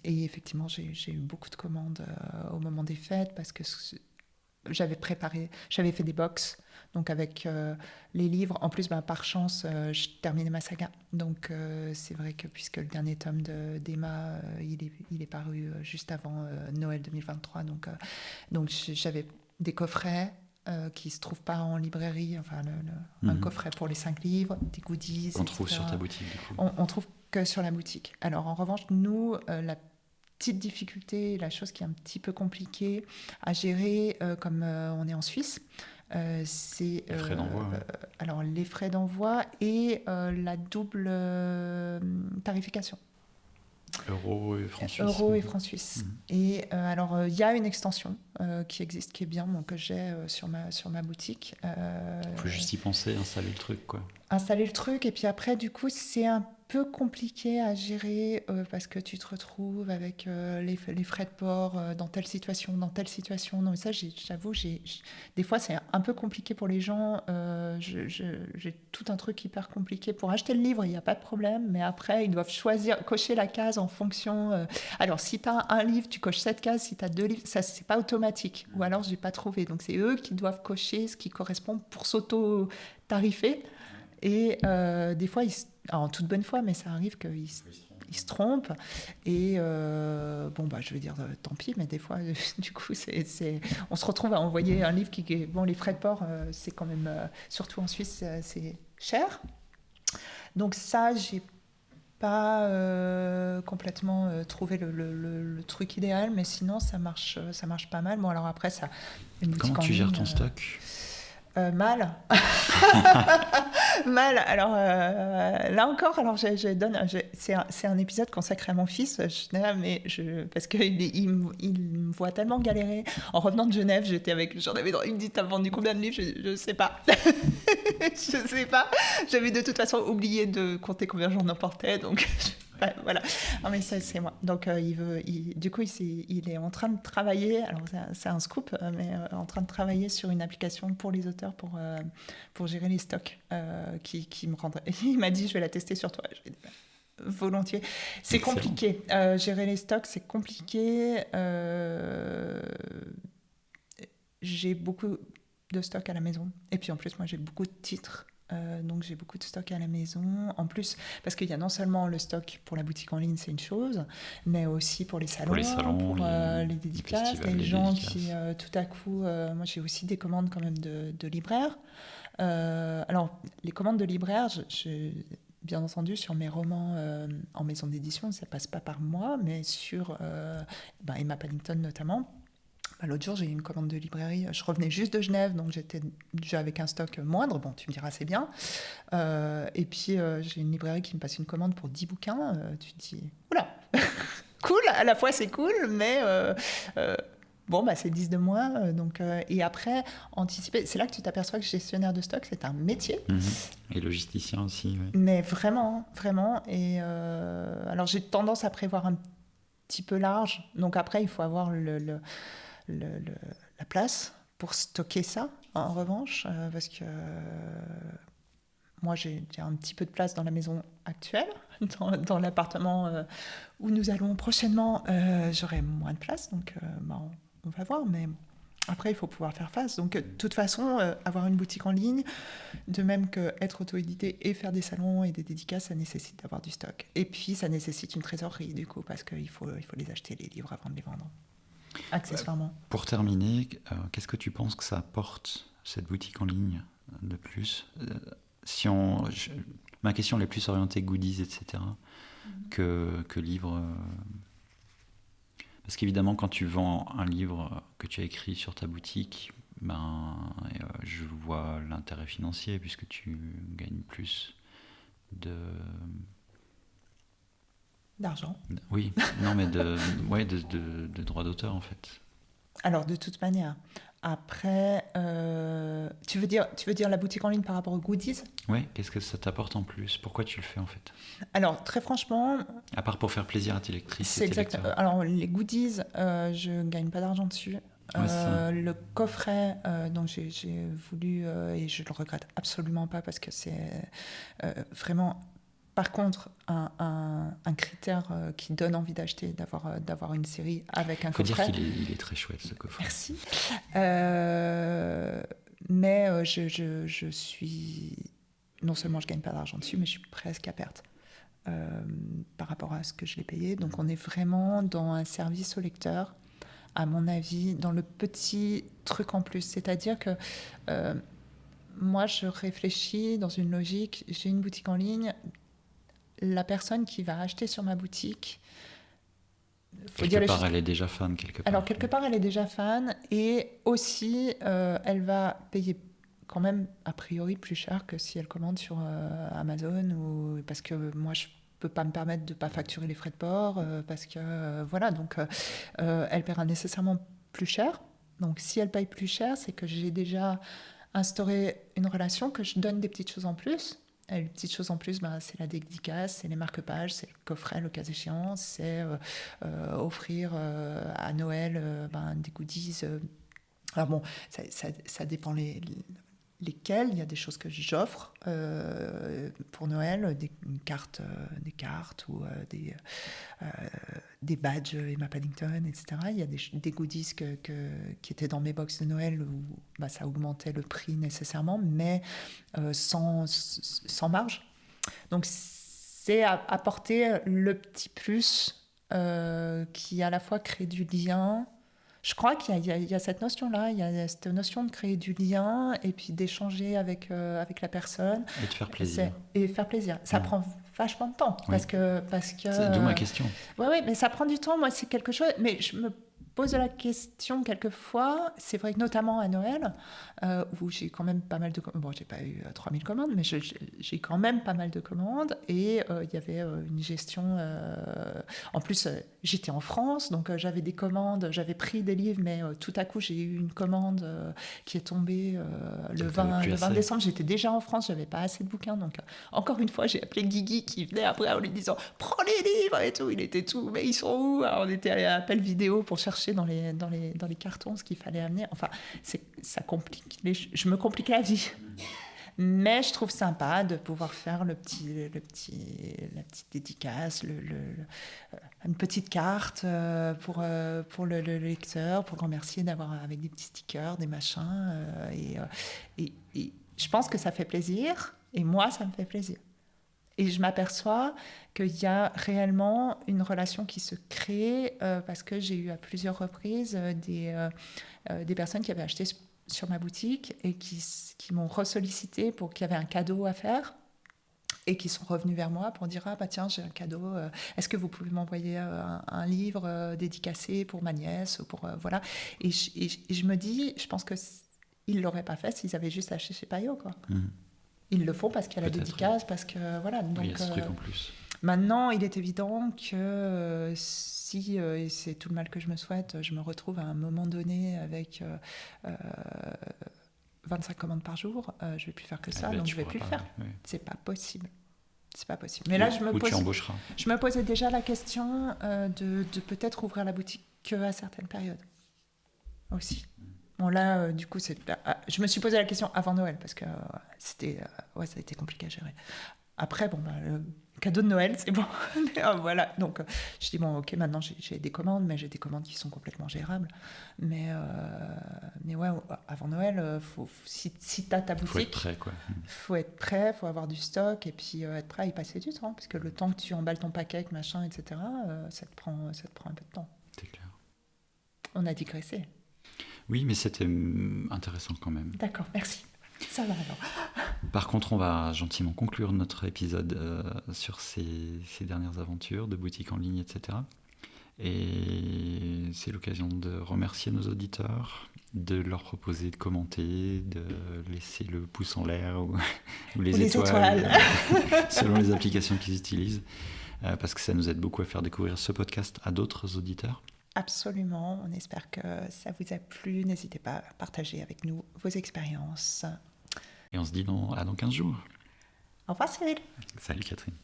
Et effectivement, j'ai eu beaucoup de commandes au moment des fêtes, parce que j'avais fait des box, donc avec les livres. En plus, par chance, je terminais ma saga. Donc c'est vrai que puisque le dernier tome d'Emma, il est paru juste avant Noël 2023, donc j'avais des coffrets qui ne se trouvent pas en librairie, enfin un coffret pour les 5 livres, des goodies. On trouve sur ta boutique, du coup. On trouve que sur la boutique. Alors en revanche, nous, la petite difficulté, la chose qui est un petit peu compliquée à gérer, comme on est en Suisse, c'est les frais d'envoi. Alors les frais d'envoi et la double tarification. Euros et francs suisses. Euros et francs suisses. Et alors il y a une extension qui existe, qui est bien, que j'ai sur ma boutique. Il faut juste y penser, installer le truc, quoi. Installer le truc, et puis après, du coup, c'est un peu compliqué à gérer parce que tu te retrouves avec les frais de port dans telle situation, dans telle situation. Non, mais ça, j'avoue, des fois, c'est un peu compliqué pour les gens. J'ai tout un truc hyper compliqué. Pour acheter le livre, il n'y a pas de problème, mais après, ils doivent choisir, cocher la case en fonction. Alors, si tu as un livre, tu coches cette case. Si tu as 2 livres, ça, c'est pas automatique. Ou alors, je n'ai pas trouvé. Donc, c'est eux qui doivent cocher ce qui correspond pour s'auto-tarifer. Et des fois, en toute bonne foi, mais ça arrive qu'ils se trompent. Et bon, bah, je veux dire, tant pis, mais des fois, du coup, on se retrouve à envoyer un livre qui. Bon, les frais de port, c'est quand même, surtout en Suisse, c'est cher. Donc, ça, j'ai pas complètement trouvé le truc idéal, mais sinon, ça marche pas mal. Bon, alors après, ça. Comment tu gères ton stock ? Mal. Mal. Alors là encore, alors c'est un épisode consacré à mon fils, parce qu'il me voit tellement galérer. En revenant de Genève, j'en avais il me dit t'as vendu combien de livres? Je sais pas. Je sais pas. J'avais de toute façon oublié de compter combien j'en emportais, donc. Voilà. Non, mais ça, c'est moi. Donc, du coup, il est en train de travailler. Alors, c'est un scoop, mais en train de travailler sur une application pour les auteurs pour gérer les stocks qui me rendrait. Il m'a dit, je vais la tester sur toi. Je vais dire, volontiers. C'est compliqué. Gérer les stocks, c'est compliqué. J'ai beaucoup de stocks à la maison. Et puis, en plus, moi, j'ai beaucoup de titres. Donc j'ai beaucoup de stock à la maison. En plus, parce qu'il y a non seulement le stock pour la boutique en ligne, c'est une chose, mais aussi pour les salons, pour les dédicaces, les gens qui tout à coup... moi j'ai aussi des commandes quand même de libraires. Alors les commandes de libraires, bien entendu, sur mes romans en maison d'édition, ça passe pas par moi, mais sur Emma Paddington notamment. L'autre jour, j'ai eu une commande de librairie. Je revenais juste de Genève, donc j'étais déjà avec un stock moindre. Bon, tu me diras, c'est bien. Et puis, j'ai une librairie qui me passe une commande pour 10 bouquins. Tu te dis, oula, cool, à la fois c'est cool, mais bon, bah, c'est 10 de moins. Et après, anticiper, c'est là que tu t'aperçois que gestionnaire de stock, c'est un métier. Et logisticien aussi, oui. Mais vraiment, vraiment. Et alors, j'ai tendance à prévoir un petit peu large. Donc après, il faut avoir la place pour stocker ça, en revanche, parce que moi, j'ai un petit peu de place dans la maison actuelle, dans l'appartement où nous allons prochainement, j'aurai moins de place, donc on va voir, mais après, il faut pouvoir faire face. Donc, de toute façon, avoir une boutique en ligne, de même qu'être auto-édité et faire des salons et des dédicaces, ça nécessite d'avoir du stock. Et puis, ça nécessite une trésorerie, du coup, parce qu'il faut les acheter, les livres, avant de les vendre. Accessoirement. Pour terminer, qu'est-ce que tu penses que ça apporte, cette boutique en ligne, de plus ma question elle est plus orientée goodies, etc., que livres. Parce qu'évidemment, quand tu vends un livre que tu as écrit sur ta boutique, je vois l'intérêt financier, puisque tu gagnes plus d'argent. Oui, non, mais de droits d'auteur, en fait. Alors, de toute manière, après, tu veux dire la boutique en ligne par rapport aux goodies ? Oui, qu'est-ce que ça t'apporte en plus ? Pourquoi tu le fais, en fait ? Alors, très franchement... À part pour faire plaisir à tes lectrices. C'est exact. Alors, les goodies, je ne gagne pas d'argent dessus. Le coffret, donc j'ai voulu, et je ne le regrette absolument pas, parce que c'est vraiment... Par contre, un critère qui donne envie d'acheter, d'avoir une série avec un coffret. Il faut dire qu'il est très chouette, ce coffret. Merci. Mais je suis... Non seulement je ne gagne pas d'argent dessus, mais je suis presque à perte par rapport à ce que je l'ai payé. Donc on est vraiment dans un service au lecteur, à mon avis, dans le petit truc en plus. C'est-à-dire que... moi, je réfléchis dans une logique. J'ai une boutique en ligne... La personne qui va acheter sur ma boutique... Quelque part, elle est déjà fan. Alors, quelque part, elle est déjà fan. Et aussi, elle va payer quand même, a priori, plus cher que si elle commande sur Amazon. Parce que moi, je ne peux pas me permettre de ne pas facturer les frais de port. Parce que, voilà, donc elle paiera nécessairement plus cher. Donc, si elle paye plus cher, c'est que j'ai déjà instauré une relation, que je donne des petites choses en plus. Et les petites choses en plus, c'est la dédicace, c'est les marque-pages, c'est le coffret, le cas échéant, c'est offrir à Noël des goodies. Alors bon, ça dépend lesquels. Il y a des choses que j'offre pour Noël, des cartes ou des badges Emma Paddington, etc. Il y a des goodies qui étaient dans mes box de Noël où ça augmentait le prix nécessairement, mais sans marge. Donc c'est apporter le petit plus qui à la fois crée du lien. Je crois qu'il y a cette notion-là, il y a cette notion de créer du lien et puis d'échanger avec la personne. Et de faire plaisir. Et faire plaisir. Ça prend vachement de temps. Oui. Parce que c'est d'où ma question. Oui, mais ça prend du temps. Moi, c'est quelque chose... Mais je me pose la question quelquefois. C'est vrai que notamment à Noël, où j'ai quand même pas mal de commandes. Bon, j'ai pas eu 3000 commandes, mais j'ai quand même pas mal de commandes. Et il y avait une gestion... En plus, j'étais en France, donc j'avais des commandes. J'avais pris des livres, mais tout à coup, j'ai eu une commande qui est tombée le 20 décembre. J'étais déjà en France, j'avais pas assez de bouquins. Donc, encore une fois, j'ai appelé Guigui qui venait après en lui disant « Prends les livres !» et tout. Il était tout. Mais ils sont où? Alors, on était à appel vidéo pour chercher dans les cartons ce qu'il fallait amener. Enfin, ça complique je me compliquais la vie. Mais je trouve sympa de pouvoir faire la petite dédicace, une petite carte pour le lecteur, pour le remercier d'avoir avec des petits stickers, des machins. Et je pense que ça fait plaisir. Et moi, ça me fait plaisir. Et je m'aperçois qu'il y a réellement une relation qui se crée parce que j'ai eu à plusieurs reprises des personnes qui avaient acheté sur ma boutique et qui m'ont ressollicité pour qu'il y avait un cadeau à faire et qui sont revenus vers moi pour dire « Ah bah tiens, j'ai un cadeau, est-ce que vous pouvez m'envoyer un livre dédicacé pour ma nièce ?» ou pour, voilà. Et je me dis, je pense qu'ils ne l'auraient pas fait s'ils avaient juste acheté chez Payot, quoi. Ils le font parce qu'il y a la dédicace, parce que voilà. Donc, oui, il y a ce truc en plus. Maintenant, il est évident que si, et c'est tout le mal que je me souhaite, je me retrouve à un moment donné avec 25 commandes par jour, je ne vais plus faire que ça, donc je ne vais plus le faire. Oui. C'est pas possible. C'est pas possible. Mais là, tu embaucheras. Je me posais déjà la question de peut-être ouvrir la boutique qu'à certaines périodes aussi. Bon, là, du coup, je me suis posé la question avant Noël parce que ça a été compliqué à gérer. Après, le cadeau de Noël, c'est bon. Voilà. Donc, je dis, bon, ok, maintenant, j'ai des commandes, mais j'ai des commandes qui sont complètement gérables. Mais ouais, avant Noël, si tu as ta boutique... Il faut être prêt, quoi. Faut être prêt, il faut avoir du stock et puis être prêt à y passer du temps. Parce que le temps que tu emballes ton paquet avec machin, etc., ça te prend un peu de temps. C'est clair. On a digressé. Oui, mais c'était intéressant quand même. D'accord, merci. Ça va alors. Par contre, on va gentiment conclure notre épisode sur ces dernières aventures de boutique en ligne, etc. Et c'est l'occasion de remercier nos auditeurs, de leur proposer de commenter, de laisser le pouce en l'air ou les étoiles. Selon les applications qu'ils utilisent, parce que ça nous aide beaucoup à faire découvrir ce podcast à d'autres auditeurs. Absolument, on espère que ça vous a plu. N'hésitez pas à partager avec nous vos expériences. Et on se dit dans 15 jours. Au revoir Cyril. Salut Catherine.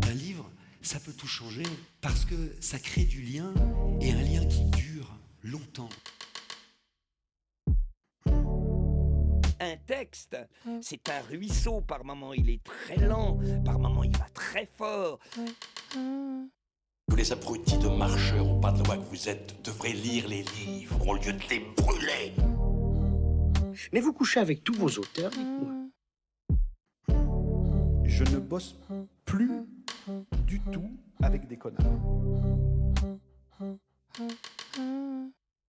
Un livre, ça peut tout changer parce que ça crée du lien et un lien qui dure longtemps. Un texte, c'est un ruisseau. Par moments, il est très lent. Par moments, il va très fort. Tous les abrutis de marcheurs ou pas de loi que vous êtes devraient lire les livres au lieu de les brûler. Mais vous couchez avec tous vos auteurs, dites-moi. Je ne bosse plus du tout avec des connards.